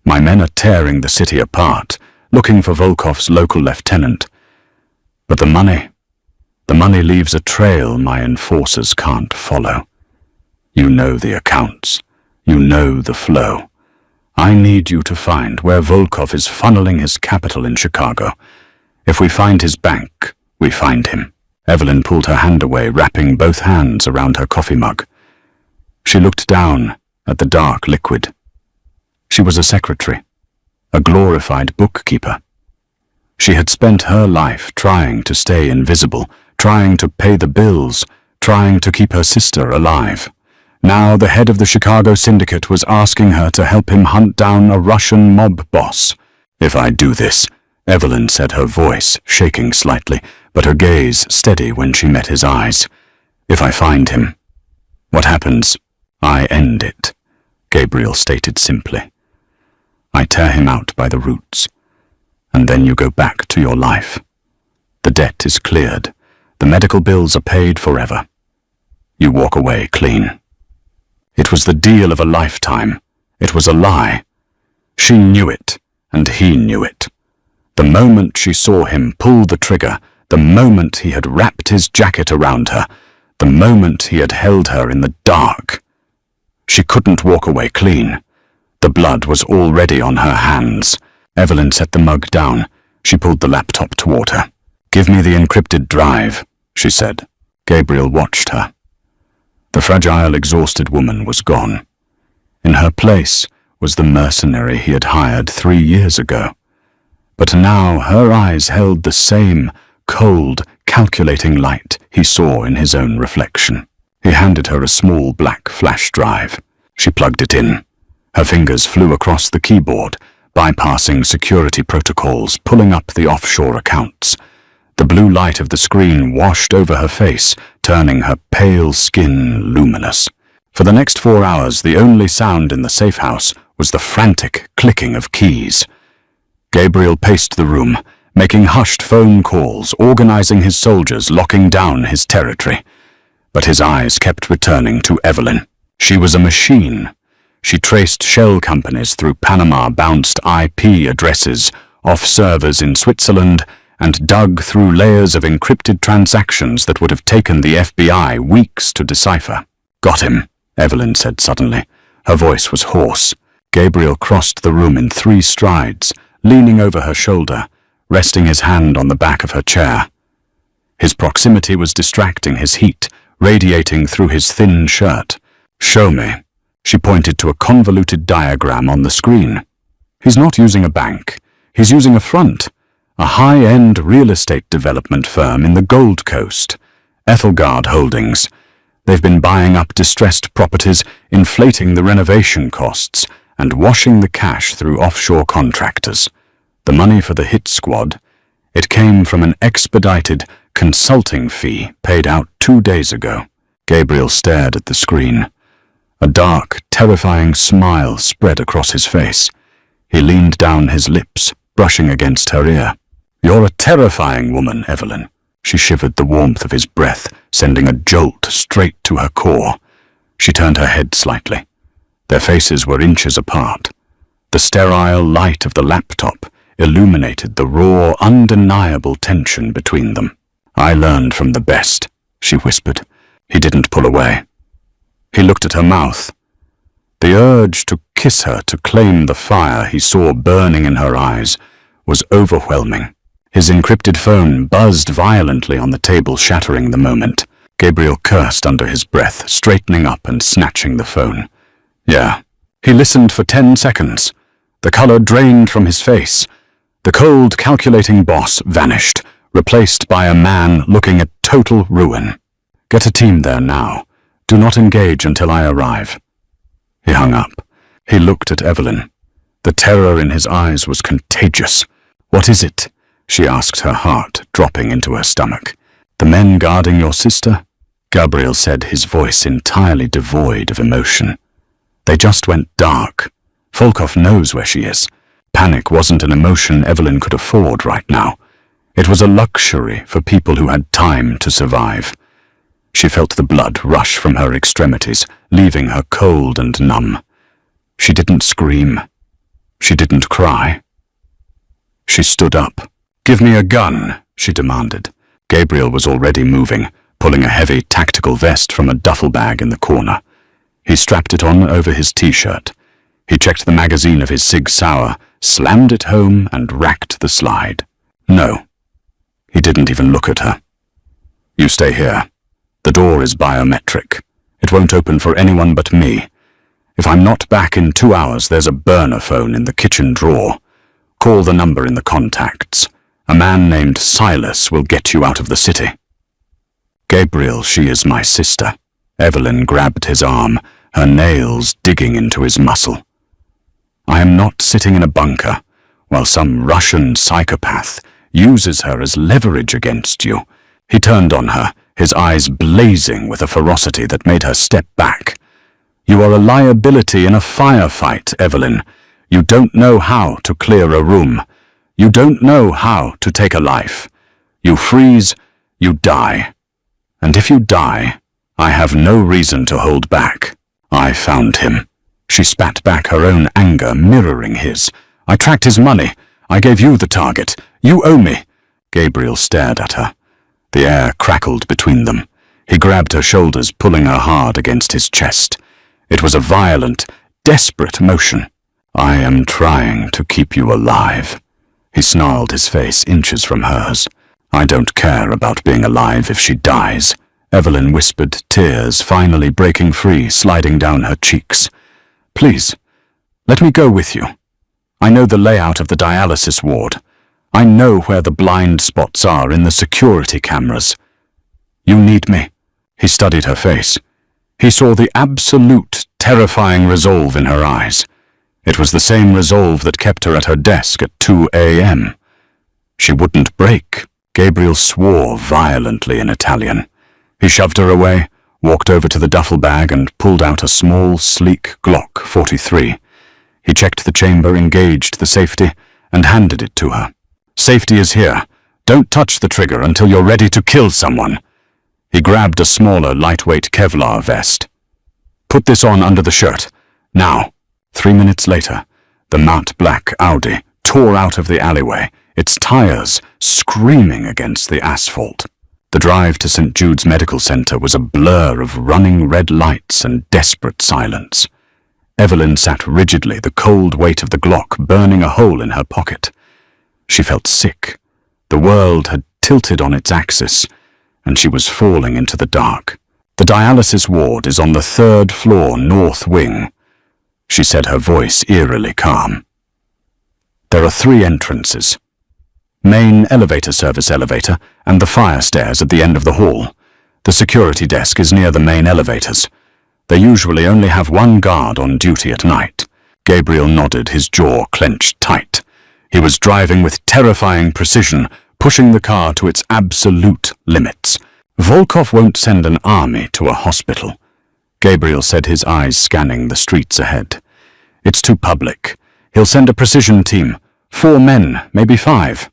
"My men are tearing the city apart, looking for Volkov's local lieutenant. But the money leaves a trail my enforcers can't follow. You know the accounts. You know the flow. I need you to find where Volkov is funneling his capital in Chicago. If we find his bank, we find him." Evelyn pulled her hand away, wrapping both hands around her coffee mug. She looked down at the dark liquid. She was a secretary, a glorified bookkeeper. She had spent her life trying to stay invisible, trying to pay the bills, trying to keep her sister alive. Now the head of the Chicago syndicate was asking her to help him hunt down a Russian mob boss. "If I do this," Evelyn said, her voice shaking slightly, but her gaze steady when she met his eyes. "If I find him, what happens? I end it," Gabriel stated simply. "I tear him out by the roots, and then you go back to your life. The debt is cleared. The medical bills are paid forever. You walk away clean." It was the deal of a lifetime. It was a lie. She knew it, and he knew it. The moment she saw him pull the trigger, the moment he had wrapped his jacket around her, the moment he had held her in the dark, she couldn't walk away clean. The blood was already on her hands. Evelyn set the mug down. She pulled the laptop toward her. "Give me the encrypted drive," she said. Gabriel watched her. The fragile, exhausted woman was gone. In her place was the mercenary he had hired 3 years ago. But now her eyes held the same cold, calculating light he saw in his own reflection. He handed her a small black flash drive. She plugged it in. Her fingers flew across the keyboard, bypassing security protocols, pulling up the offshore accounts. The blue light of the screen washed over her face, turning her pale skin luminous. For the next 4 hours, the only sound in the safe house was the frantic clicking of keys. Gabriel paced the room, making hushed phone calls, organizing his soldiers, locking down his territory. But his eyes kept returning to Evelyn. She was a machine. She traced shell companies through Panama, bounced IP addresses off servers in Switzerland, and dug through layers of encrypted transactions that would have taken the FBI weeks to decipher. "Got him," Evelyn said suddenly. Her voice was hoarse. Gabriel crossed the room in 3 strides, leaning over her shoulder, resting his hand on the back of her chair. His proximity was distracting, his heat radiating through his thin shirt. "Show me." She pointed to a convoluted diagram on the screen. "He's not using a bank. He's using a front. A high-end real estate development firm in the Gold Coast, Ethelgard Holdings. They've been buying up distressed properties, inflating the renovation costs, and washing the cash through offshore contractors. The money for the hit squad, it came from an expedited consulting fee paid out 2 days ago." Gabriel stared at the screen. A dark, terrifying smile spread across his face. He leaned down his lips, brushing against her ear. "You're a terrifying woman, Evelyn." She shivered the warmth of his breath, sending a jolt straight to her core. She turned her head slightly. Their faces were inches apart. The sterile light of the laptop illuminated the raw, undeniable tension between them. "I learned from the best," she whispered. He didn't pull away. He looked at her mouth. The urge to kiss her, to claim the fire he saw burning in her eyes, was overwhelming. His encrypted phone buzzed violently on the table, shattering the moment. Gabriel cursed under his breath, straightening up and snatching the phone. "Yeah." He listened for 10 seconds. The color drained from his face. The cold, calculating boss vanished, replaced by a man looking at total ruin. "Get a team there now. Do not engage until I arrive." He hung up. He looked at Evelyn. The terror in his eyes was contagious. "What is it?" she asked, her heart dropping into her stomach. "The men guarding your sister?" Gabriel said, his voice entirely devoid of emotion. "They just went dark. Volkov knows where she is." Panic wasn't an emotion Evelyn could afford right now. It was a luxury for people who had time to survive. She felt the blood rush from her extremities, leaving her cold and numb. She didn't scream. She didn't cry. She stood up. "Give me a gun," she demanded. Gabriel was already moving, pulling a heavy tactical vest from a duffel bag in the corner. He strapped it on over his t-shirt. He checked the magazine of his Sig Sauer, slammed it home, and racked the slide. "No." He didn't even look at her. "You stay here. The door is biometric. It won't open for anyone but me. If I'm not back in 2 hours, there's a burner phone in the kitchen drawer. Call the number in the contacts. A man named Silas will get you out of the city." "Gabriel, she is my sister." Evelyn grabbed his arm, her nails digging into his muscle. "I am not sitting in a bunker while some Russian psychopath uses her as leverage against you." He turned on her, his eyes blazing with a ferocity that made her step back. "You are a liability in a firefight, Evelyn. You don't know how to clear a room. You don't know how to take a life. You freeze, you die. And if you die, I have no reason to hold back. I found him." She spat back, her own anger mirroring his. "I tracked his money. I gave you the target. You owe me." Gabriel stared at her. The air crackled between them. He grabbed her shoulders, pulling her hard against his chest. It was a violent, desperate motion. "I am trying to keep you alive." He snarled, his face inches from hers. "I don't care about being alive if she dies." Evelyn whispered, tears finally breaking free, sliding down her cheeks. "Please, let me go with you. I know the layout of the dialysis ward. I know where the blind spots are in the security cameras. You need me." He studied her face. He saw the absolute, terrifying resolve in her eyes. It was the same resolve that kept her at her desk at 2 a.m. She wouldn't break. Gabriel swore violently in Italian. He shoved her away, walked over to the duffel bag and pulled out a small, sleek Glock 43. He checked the chamber, engaged the safety, and handed it to her. Safety is here. Don't touch the trigger until you're ready to kill someone. He grabbed a smaller, lightweight Kevlar vest. Put this on under the shirt. Now. 3 minutes later, the matte black Audi tore out of the alleyway, its tires screaming against the asphalt. The drive to St. Jude's Medical Center was a blur of running red lights and desperate silence. Evelyn sat rigidly, the cold weight of the Glock burning a hole in her pocket. She felt sick. The world had tilted on its axis, and she was falling into the dark. The dialysis ward is on the 3rd floor north wing, she said, her voice eerily calm. There are 3 entrances. Main elevator service elevator and the fire stairs at the end of the hall. The security desk is near the main elevators. They usually only have 1 guard on duty at night. Gabriel nodded, his jaw clenched tight. He was driving with terrifying precision, pushing the car to its absolute limits. Volkov won't send an army to a hospital, Gabriel said, his eyes scanning the streets ahead. It's too public. He'll send a precision team. 4 men, maybe 5.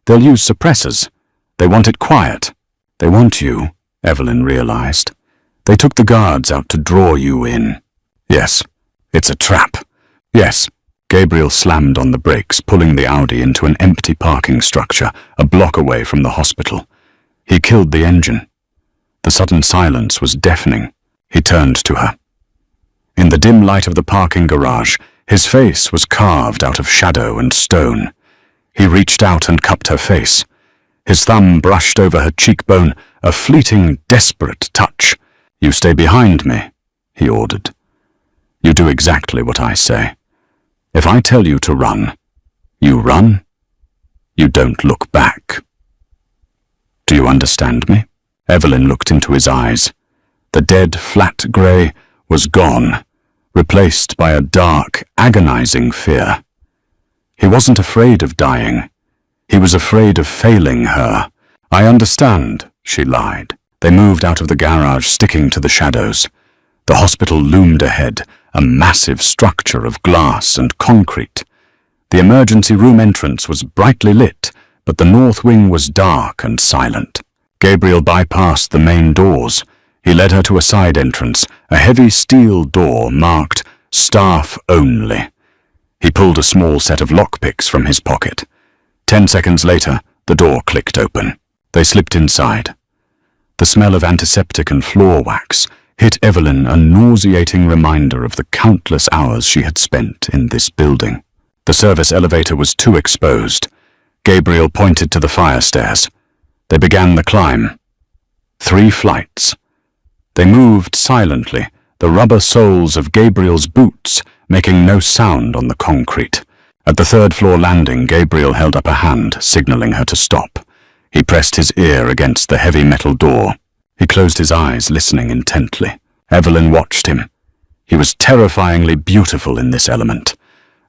They'll use suppressors. They want it quiet. They want you, Evelyn realized. They took the guards out to draw you in. Yes, it's a trap. Yes. Gabriel slammed on the brakes, pulling the Audi into an empty parking structure a block away from the hospital. He killed the engine. The sudden silence was deafening. He turned to her. In the dim light of the parking garage, his face was carved out of shadow and stone. He reached out and cupped her face. His thumb brushed over her cheekbone, a fleeting, desperate touch. You stay behind me, he ordered. You do exactly what I say. If I tell you to run, you run. You don't look back. Do you understand me? Evelyn looked into his eyes. The dead, flat grey was gone, replaced by a dark, agonizing fear. He wasn't afraid of dying. He was afraid of failing her. I understand, she lied. They moved out of the garage, sticking to the shadows. The hospital loomed ahead, a massive structure of glass and concrete. The emergency room entrance was brightly lit, but the north wing was dark and silent. Gabriel bypassed the main doors. He led her to a side entrance, a heavy steel door marked Staff Only. He pulled a small set of lockpicks from his pocket. 10 seconds later, the door clicked open. They slipped inside. The smell of antiseptic and floor wax hit Evelyn, a nauseating reminder of the countless hours she had spent in this building. The service elevator was too exposed. Gabriel pointed to the fire stairs. They began the climb. 3 flights. They moved silently, the rubber soles of Gabriel's boots making no sound on the concrete. At the 3rd floor landing, Gabriel held up a hand, signaling her to stop. He pressed his ear against the heavy metal door. He closed his eyes, listening intently. Evelyn watched him. He was terrifyingly beautiful in this element.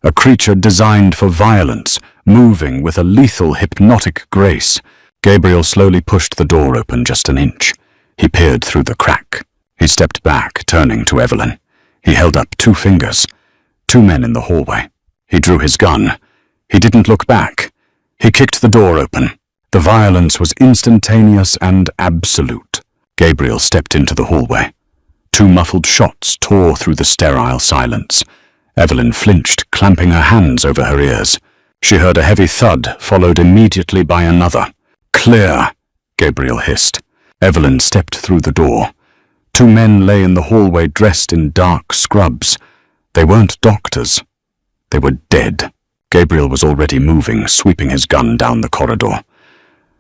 A creature designed for violence, moving with a lethal, hypnotic grace. Gabriel slowly pushed the door open just an inch. He peered through the crack. He stepped back, turning to Evelyn. He held up 2 fingers. 2 men in the hallway. He drew his gun. He didn't look back. He kicked the door open. The violence was instantaneous and absolute. Gabriel stepped into the hallway. 2 muffled shots tore through the sterile silence. Evelyn flinched, clamping her hands over her ears. She heard a heavy thud, followed immediately by another. "Clear," Gabriel hissed. Evelyn stepped through the door. 2 men lay in the hallway dressed in dark scrubs. They weren't doctors. They were dead. Gabriel was already moving, sweeping his gun down the corridor.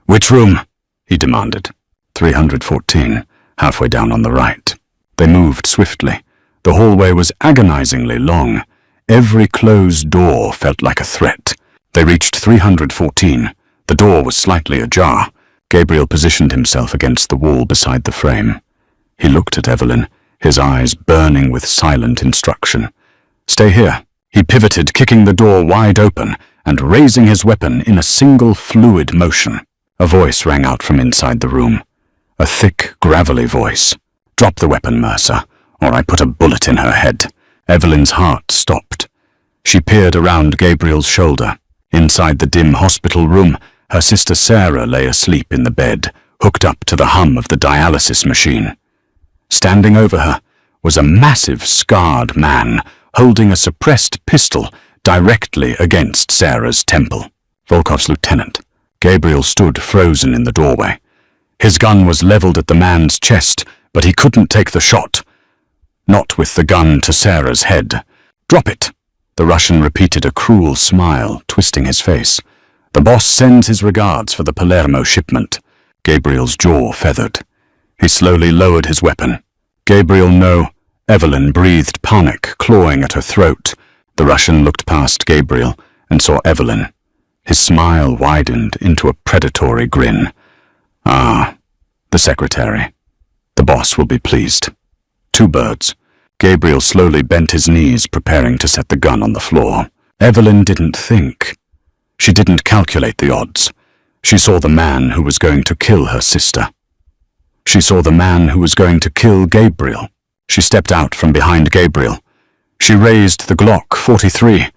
"Which room?" he demanded. 314, halfway down on the right. They moved swiftly. The hallway was agonizingly long. Every closed door felt like a threat. They reached 314. The door was slightly ajar. Gabriel positioned himself against the wall beside the frame. He looked at Evelyn, his eyes burning with silent instruction. "Stay here." He pivoted, kicking the door wide open and raising his weapon in a single fluid motion. A voice rang out from inside the room. A thick, gravelly voice. "Drop the weapon, Mercer, or I put a bullet in her head." Evelyn's heart stopped. She peered around Gabriel's shoulder. Inside the dim hospital room, her sister Sarah lay asleep in the bed, hooked up to the hum of the dialysis machine. Standing over her was a massive, scarred man holding a suppressed pistol directly against Sarah's temple. Volkov's lieutenant. Gabriel stood frozen in the doorway. His gun was leveled at the man's chest, but he couldn't take the shot. Not with the gun to Sarah's head. "Drop it!" The Russian repeated, a cruel smile twisting his face. "The boss sends his regards for the Palermo shipment." Gabriel's jaw feathered. He slowly lowered his weapon. "Gabriel, no." Evelyn breathed panic, clawing at her throat. The Russian looked past Gabriel and saw Evelyn. His smile widened into a predatory grin. "Ah, the secretary. The boss will be pleased." Two birds. Gabriel slowly bent his knees, preparing to set the gun on the floor. Evelyn didn't think. She didn't calculate the odds. She saw the man who was going to kill her sister. She saw the man who was going to kill Gabriel. She stepped out from behind Gabriel. She raised the Glock 43.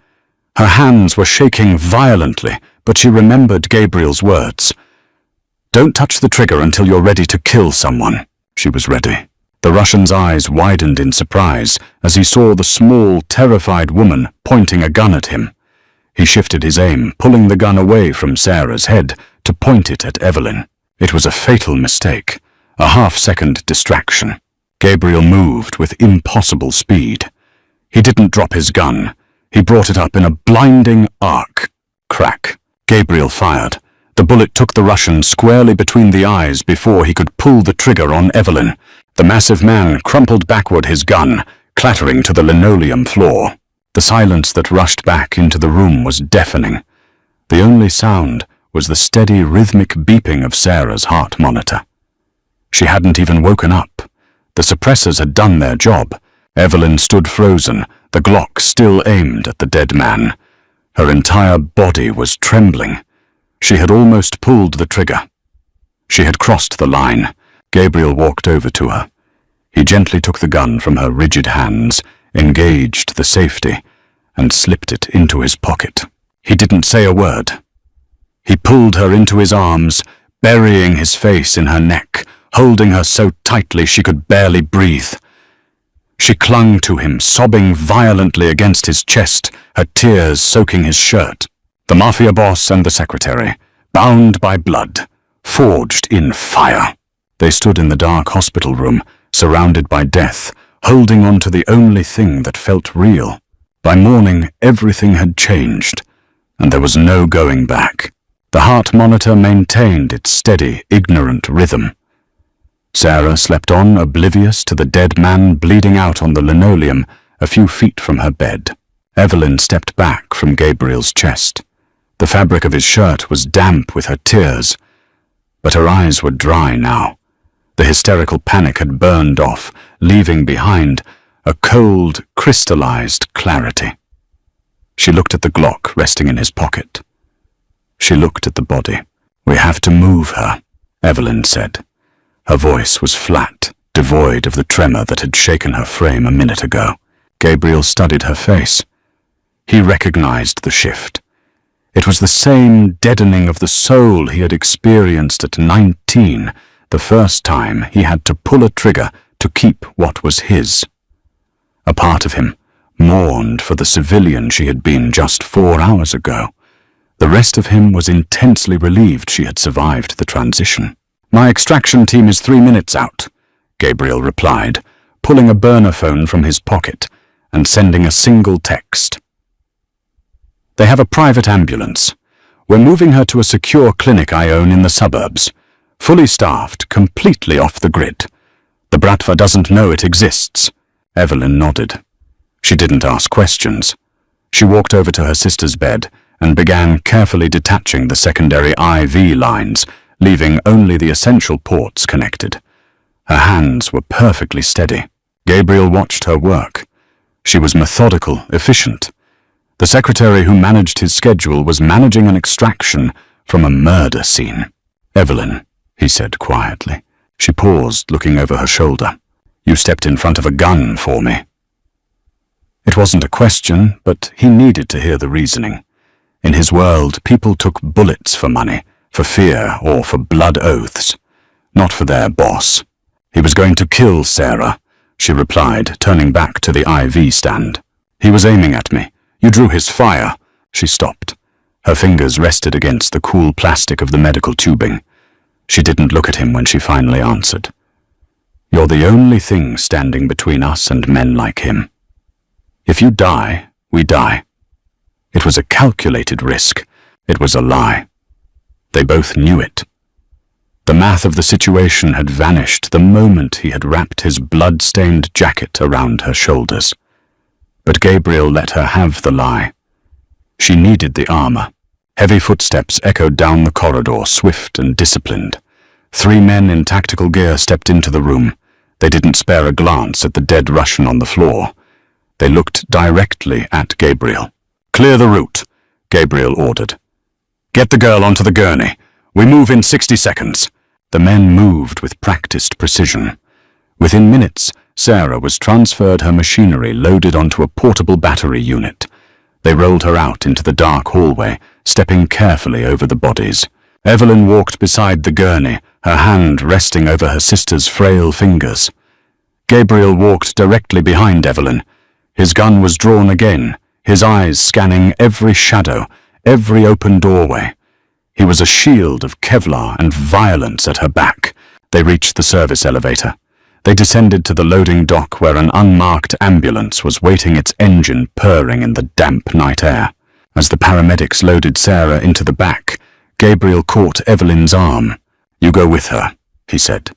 Her hands were shaking violently, but she remembered Gabriel's words. "Don't touch the trigger until you're ready to kill someone." She was ready. The Russian's eyes widened in surprise as he saw the small, terrified woman pointing a gun at him. He shifted his aim, pulling the gun away from Sarah's head to point it at Evelyn. It was a fatal mistake, a half-second distraction. Gabriel moved with impossible speed. He didn't drop his gun. He brought it up in a blinding arc. Crack. Gabriel fired. The bullet took the Russian squarely between the eyes before he could pull the trigger on Evelyn. The massive man crumpled backward his gun, clattering to the linoleum floor. The silence that rushed back into the room was deafening. The only sound was the steady, rhythmic beeping of Sarah's heart monitor. She hadn't even woken up. The suppressors had done their job. Evelyn stood frozen, the Glock still aimed at the dead man. Her entire body was trembling. She had almost pulled the trigger. She had crossed the line. Gabriel walked over to her. He gently took the gun from her rigid hands, engaged the safety, and slipped it into his pocket. He didn't say a word. He pulled her into his arms, burying his face in her neck, holding her so tightly she could barely breathe. She clung to him, sobbing violently against his chest, her tears soaking his shirt. The Mafia boss and the secretary, bound by blood, forged in fire. They stood in the dark hospital room, surrounded by death, holding on to the only thing that felt real. By morning, everything had changed, and there was no going back. The heart monitor maintained its steady, ignorant rhythm. Sarah slept on, oblivious to the dead man bleeding out on the linoleum a few feet from her bed. Evelyn stepped back from Gabriel's chest. The fabric of his shirt was damp with her tears, but her eyes were dry now. The hysterical panic had burned off, leaving behind a cold, crystallized clarity. She looked at the Glock resting in his pocket. She looked at the body. "We have to move her," Evelyn said. Her voice was flat, devoid of the tremor that had shaken her frame a minute ago. Gabriel studied her face. He recognized the shift. It was the same deadening of the soul he had experienced at 19, the first time he had to pull a trigger to keep what was his. A part of him mourned for the civilian she had been just 4 hours ago. The rest of him was intensely relieved she had survived the transition. "My extraction team is 3 minutes out," Gabriel replied, pulling a burner phone from his pocket and sending a single text. "They have a private ambulance. We're moving her to a secure clinic I own in the suburbs. Fully staffed, completely off the grid. The Bratva doesn't know it exists." Evelyn nodded. She didn't ask questions. She walked over to her sister's bed and began carefully detaching the secondary IV lines, leaving only the essential ports connected. Her hands were perfectly steady. Gabriel watched her work. She was methodical, efficient. The secretary who managed his schedule was managing an extraction from a murder scene. "Evelyn," he said quietly. She paused, looking over her shoulder. "You stepped in front of a gun for me." It wasn't a question, but he needed to hear the reasoning. In his world, people took bullets for money, for fear, or for blood oaths, not for their boss. He was going to kill Sarah, she replied, turning back to the IV stand. He was aiming at me. You drew his fire. She stopped. Her fingers rested against the cool plastic of the medical tubing. She didn't look at him when she finally answered. You're the only thing standing between us and men like him. If you die, we die. It was a calculated risk. It was a lie. They both knew it. The math of the situation had vanished the moment he had wrapped his blood-stained jacket around her shoulders. But Gabriel let her have the lie. She needed the armor. Heavy footsteps echoed down the corridor, swift and disciplined. 3 men in tactical gear stepped into the room. They didn't spare a glance at the dead Russian on the floor. They looked directly at Gabriel. Clear the route, Gabriel ordered. Get the girl onto the gurney. We move in 60 seconds. The men moved with practiced precision. Within minutes, Sarah was transferred, her machinery loaded onto a portable battery unit. They rolled her out into the dark hallway, stepping carefully over the bodies. Evelyn walked beside the gurney, her hand resting over her sister's frail fingers. Gabriel walked directly behind Evelyn. His gun was drawn again, his eyes scanning every shadow, every open doorway. He was a shield of Kevlar and violence at her back. They reached the service elevator. They descended to the loading dock where an unmarked ambulance was waiting, its engine purring in the damp night air. As the paramedics loaded Sarah into the back, Gabriel caught Evelyn's arm. You go with her, he said.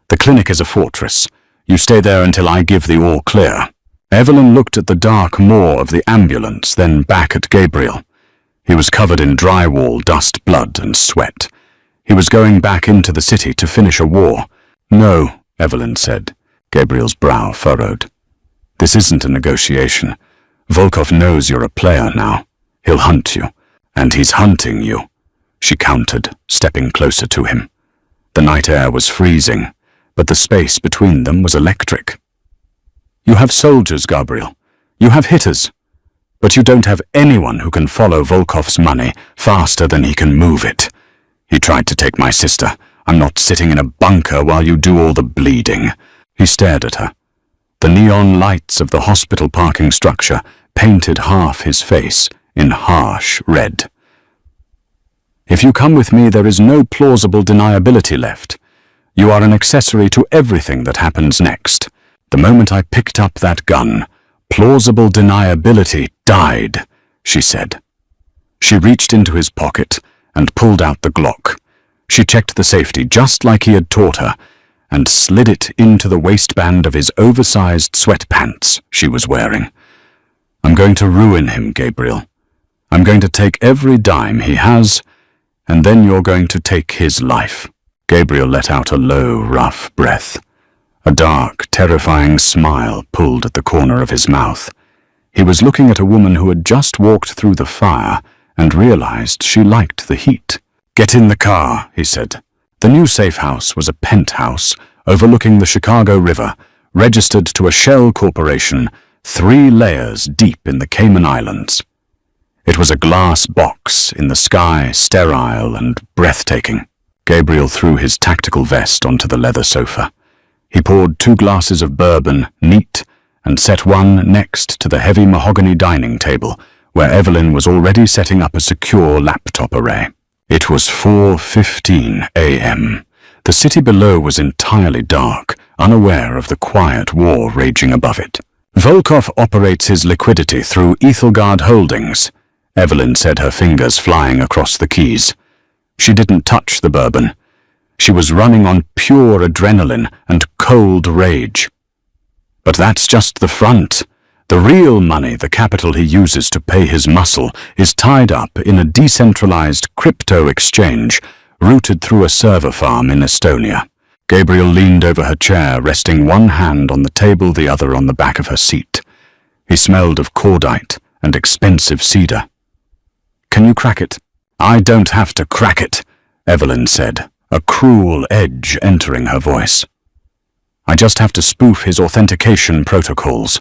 The clinic is a fortress. You stay there until I give the all clear. Evelyn looked at the dark maw of the ambulance, then back at Gabriel. He was covered in drywall, dust, blood, and sweat. He was going back into the city to finish a war. No, Evelyn said. Gabriel's brow furrowed. This isn't a negotiation. Volkov knows you're a player now. He'll hunt you, and he's hunting you, she countered, stepping closer to him. The night air was freezing, but the space between them was electric. You have soldiers, Gabriel. You have hitters. But you don't have anyone who can follow Volkov's money faster than he can move it. He tried to take my sister. I'm not sitting in a bunker while you do all the bleeding. He stared at her. The neon lights of the hospital parking structure painted half his face in harsh red. If you come with me, there is no plausible deniability left. You are an accessory to everything that happens next. The moment I picked up that gun, plausible deniability died, she said. She reached into his pocket and pulled out the Glock. She checked the safety just like he had taught her and slid it into the waistband of his oversized sweatpants she was wearing. I'm going to ruin him, Gabriel. I'm going to take every dime he has, and then you're going to take his life. Gabriel let out a low, rough breath. A dark, terrifying smile pulled at the corner of his mouth. He was looking at a woman who had just walked through the fire and realized she liked the heat. Get in the car, he said. The new safe house was a penthouse overlooking the Chicago River, registered to a shell corporation 3 layers deep in the Cayman Islands. It was a glass box in the sky, sterile and breathtaking. Gabriel threw his tactical vest onto the leather sofa. He poured 2 glasses of bourbon, neat, and set one next to the heavy mahogany dining table, where Evelyn was already setting up a secure laptop array. It was 4:15 a.m. The city below was entirely dark, unaware of the quiet war raging above it. Volkov operates his liquidity through Ethelgard Holdings, Evelyn said, her fingers flying across the keys. She didn't touch the bourbon. She was running on pure adrenaline and cold rage. But that's just the front. The real money, the capital he uses to pay his muscle, is tied up in a decentralized crypto exchange routed through a server farm in Estonia. Gabriel leaned over her chair, resting one hand on the table, the other on the back of her seat. He smelled of cordite and expensive cedar. Can you crack it? I don't have to crack it, Evelyn said, a cruel edge entering her voice. I just have to spoof his authentication protocols.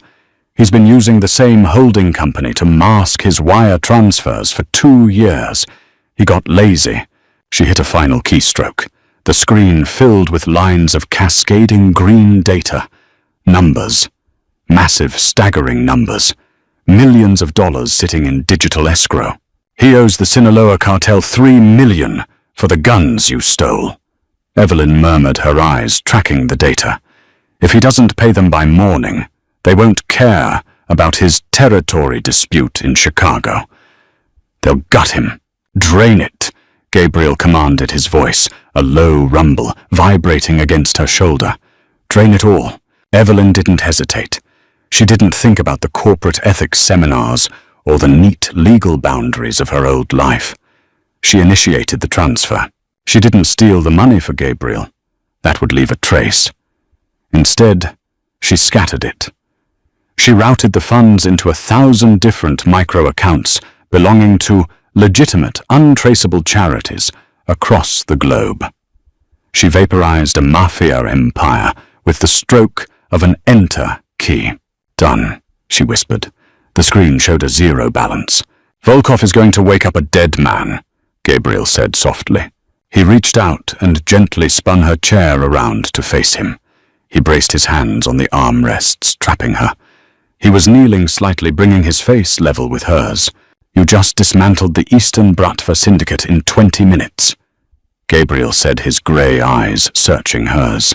He's been using the same holding company to mask his wire transfers for 2 years. He got lazy. She hit a final keystroke. The screen filled with lines of cascading green data. Numbers. Massive, staggering numbers. Millions of dollars sitting in digital escrow. He owes the Sinaloa cartel $3 million for the guns you stole. Evelyn murmured, her eyes tracking the data. If he doesn't pay them by morning, they won't care about his territory dispute in Chicago. They'll gut him. Drain it, Gabriel commanded, his voice, a low rumble, vibrating against her shoulder. Drain it all. Evelyn didn't hesitate. She didn't think about the corporate ethics seminars or the neat legal boundaries of her old life. She initiated the transfer. She didn't steal the money for Gabriel. That would leave a trace. Instead, she scattered it. She routed the funds into 1,000 different micro-accounts belonging to legitimate, untraceable charities across the globe. She vaporized a mafia empire with the stroke of an enter key. Done, she whispered. The screen showed a zero balance. Volkov is going to wake up a dead man, Gabriel said softly. He reached out and gently spun her chair around to face him. He braced his hands on the armrests, trapping her. He was kneeling slightly, bringing his face level with hers. You just dismantled the Eastern Bratva syndicate in 20 minutes, Gabriel said, his grey eyes searching hers.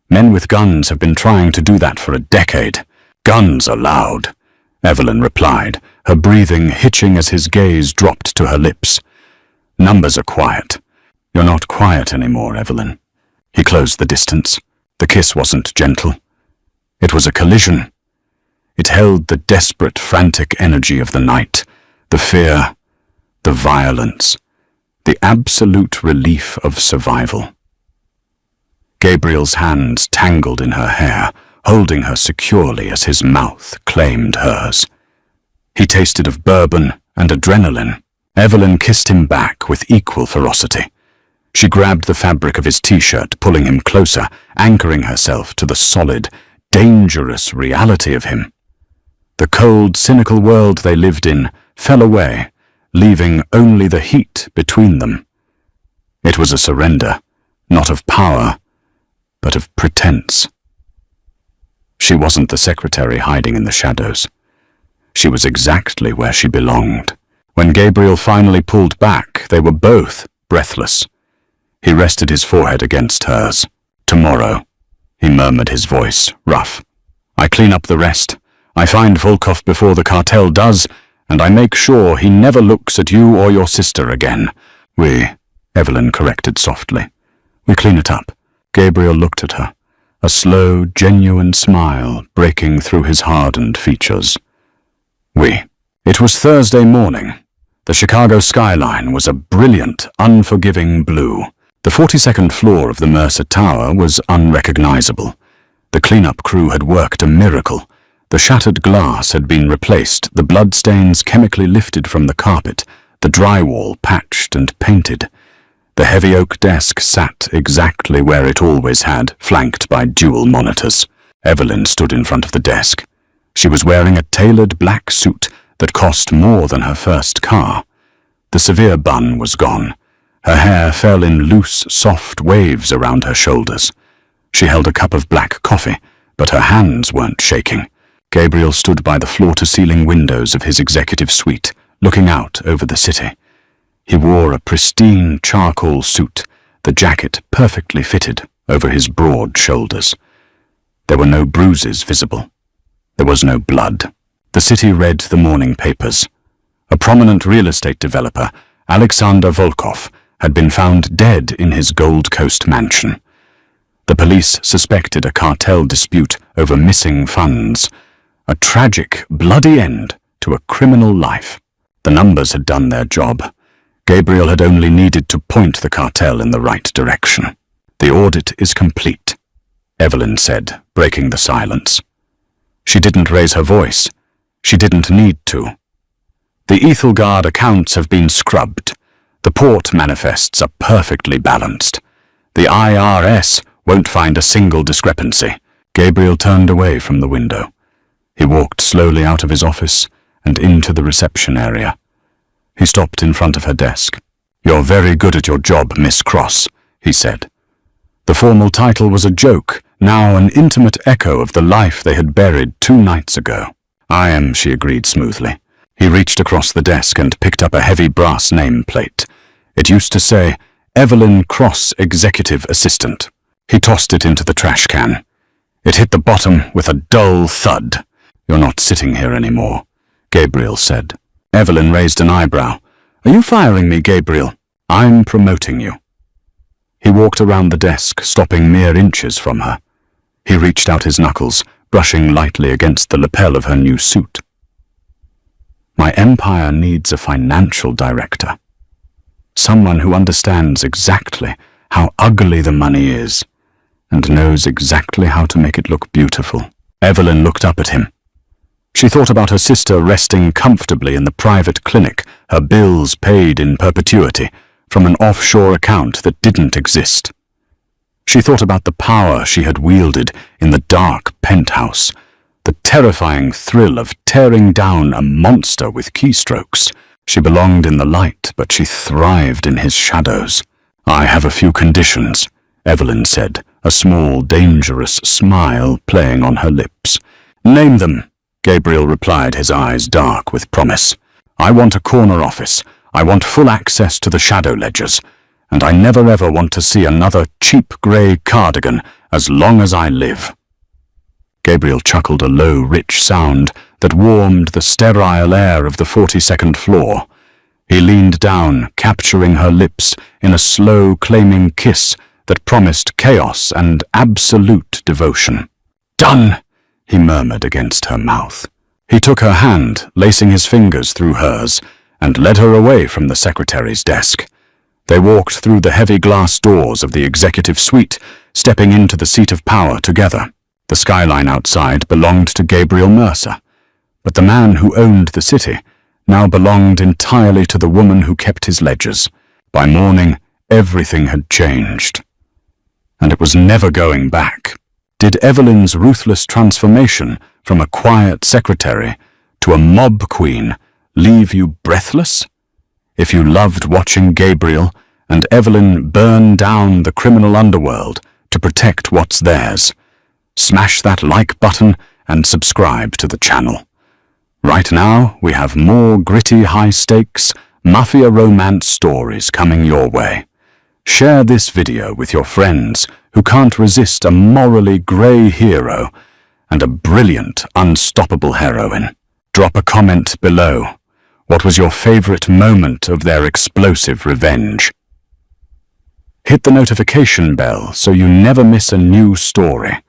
Men with guns have been trying to do that for a decade. Guns are loud, Evelyn replied, her breathing hitching as his gaze dropped to her lips. Numbers are quiet. You're not quiet anymore, Evelyn. He closed the distance. The kiss wasn't gentle. It was a collision. It held the desperate, frantic energy of the night, the fear, the violence, the absolute relief of survival. Gabriel's hands tangled in her hair, holding her securely as his mouth claimed hers. He tasted of bourbon and adrenaline. Evelyn kissed him back with equal ferocity. She grabbed the fabric of his t-shirt, pulling him closer, anchoring herself to the solid, dangerous reality of him. The cold, cynical world they lived in fell away, leaving only the heat between them. It was a surrender, not of power, but of pretense. She wasn't the secretary hiding in the shadows. She was exactly where she belonged. When Gabriel finally pulled back, they were both breathless. He rested his forehead against hers. Tomorrow, he murmured, his voice rough. I clean up the rest. I find Volkov before the cartel does, and I make sure he never looks at you or your sister again. Evelyn corrected softly. We clean it up. Gabriel looked at her, a slow, genuine smile breaking through his hardened features. It was Thursday morning. The Chicago skyline was a brilliant, unforgiving blue. The 42nd floor of the Mercer Tower was unrecognizable. The cleanup crew had worked a miracle. The shattered glass had been replaced, the bloodstains chemically lifted from the carpet, the drywall patched and painted. The heavy oak desk sat exactly where it always had, flanked by dual monitors. Evelyn stood in front of the desk. She was wearing a tailored black suit that cost more than her first car. The severe bun was gone. Her hair fell in loose, soft waves around her shoulders. She held a cup of black coffee, but her hands weren't shaking. Gabriel stood by the floor-to-ceiling windows of his executive suite, looking out over the city. He wore a pristine charcoal suit, the jacket perfectly fitted over his broad shoulders. There were no bruises visible. There was no blood. The city read the morning papers. A prominent real estate developer, Alexander Volkov, had been found dead in his Gold Coast mansion. The police suspected a cartel dispute over missing funds. A tragic, bloody end to a criminal life. The numbers had done their job. Gabriel had only needed to point the cartel in the right direction. The audit is complete, Evelyn said, breaking the silence. She didn't raise her voice. She didn't need to. The Ethelgard accounts have been scrubbed. The port manifests are perfectly balanced. The IRS won't find a single discrepancy. Gabriel turned away from the window. He walked slowly out of his office and into the reception area. He stopped in front of her desk. "You're very good at your job, Miss Cross," he said. The formal title was a joke, now an intimate echo of the life they had buried 2 nights ago. "I am," she agreed smoothly. He reached across the desk and picked up a heavy brass nameplate. It used to say, "Evelyn Cross, Executive Assistant." He tossed it into the trash can. It hit the bottom with a dull thud. "You're not sitting here anymore," Gabriel said. Evelyn raised an eyebrow. "Are you firing me, Gabriel? I'm promoting you." He walked around the desk, stopping mere inches from her. He reached out his knuckles, brushing lightly against the lapel of her new suit. "My empire needs a financial director. Someone who understands exactly how ugly the money is and knows exactly how to make it look beautiful." Evelyn looked up at him. She thought about her sister resting comfortably in the private clinic, her bills paid in perpetuity from an offshore account that didn't exist. She thought about the power she had wielded in the dark penthouse, the terrifying thrill of tearing down a monster with keystrokes. She belonged in the light, but she thrived in his shadows. "I have a few conditions," Evelyn said, a small, dangerous smile playing on her lips. "Name them," Gabriel replied, his eyes dark with promise. "I want a corner office. I want full access to the shadow ledgers. And I never ever want to see another cheap grey cardigan as long as I live." Gabriel chuckled a low, rich sound that warmed the sterile air of the 42nd floor. He leaned down, capturing her lips in a slow, claiming kiss that promised chaos and absolute devotion. "Done!" he murmured against her mouth. He took her hand, lacing his fingers through hers, and led her away from the secretary's desk. They walked through the heavy glass doors of the executive suite, stepping into the seat of power together. The skyline outside belonged to Gabriel Mercer, but the man who owned the city now belonged entirely to the woman who kept his ledgers. By morning, everything had changed, and it was never going back. Did Evelyn's ruthless transformation from a quiet secretary to a mob queen leave you breathless? If you loved watching Gabriel and Evelyn burn down the criminal underworld to protect what's theirs, smash that like button and subscribe to the channel. Right now, we have more gritty, high-stakes, mafia romance stories coming your way. Share this video with your friends who can't resist a morally grey hero and a brilliant, unstoppable heroine. Drop a comment below. What was your favorite moment of their explosive revenge? Hit the notification bell so you never miss a new story.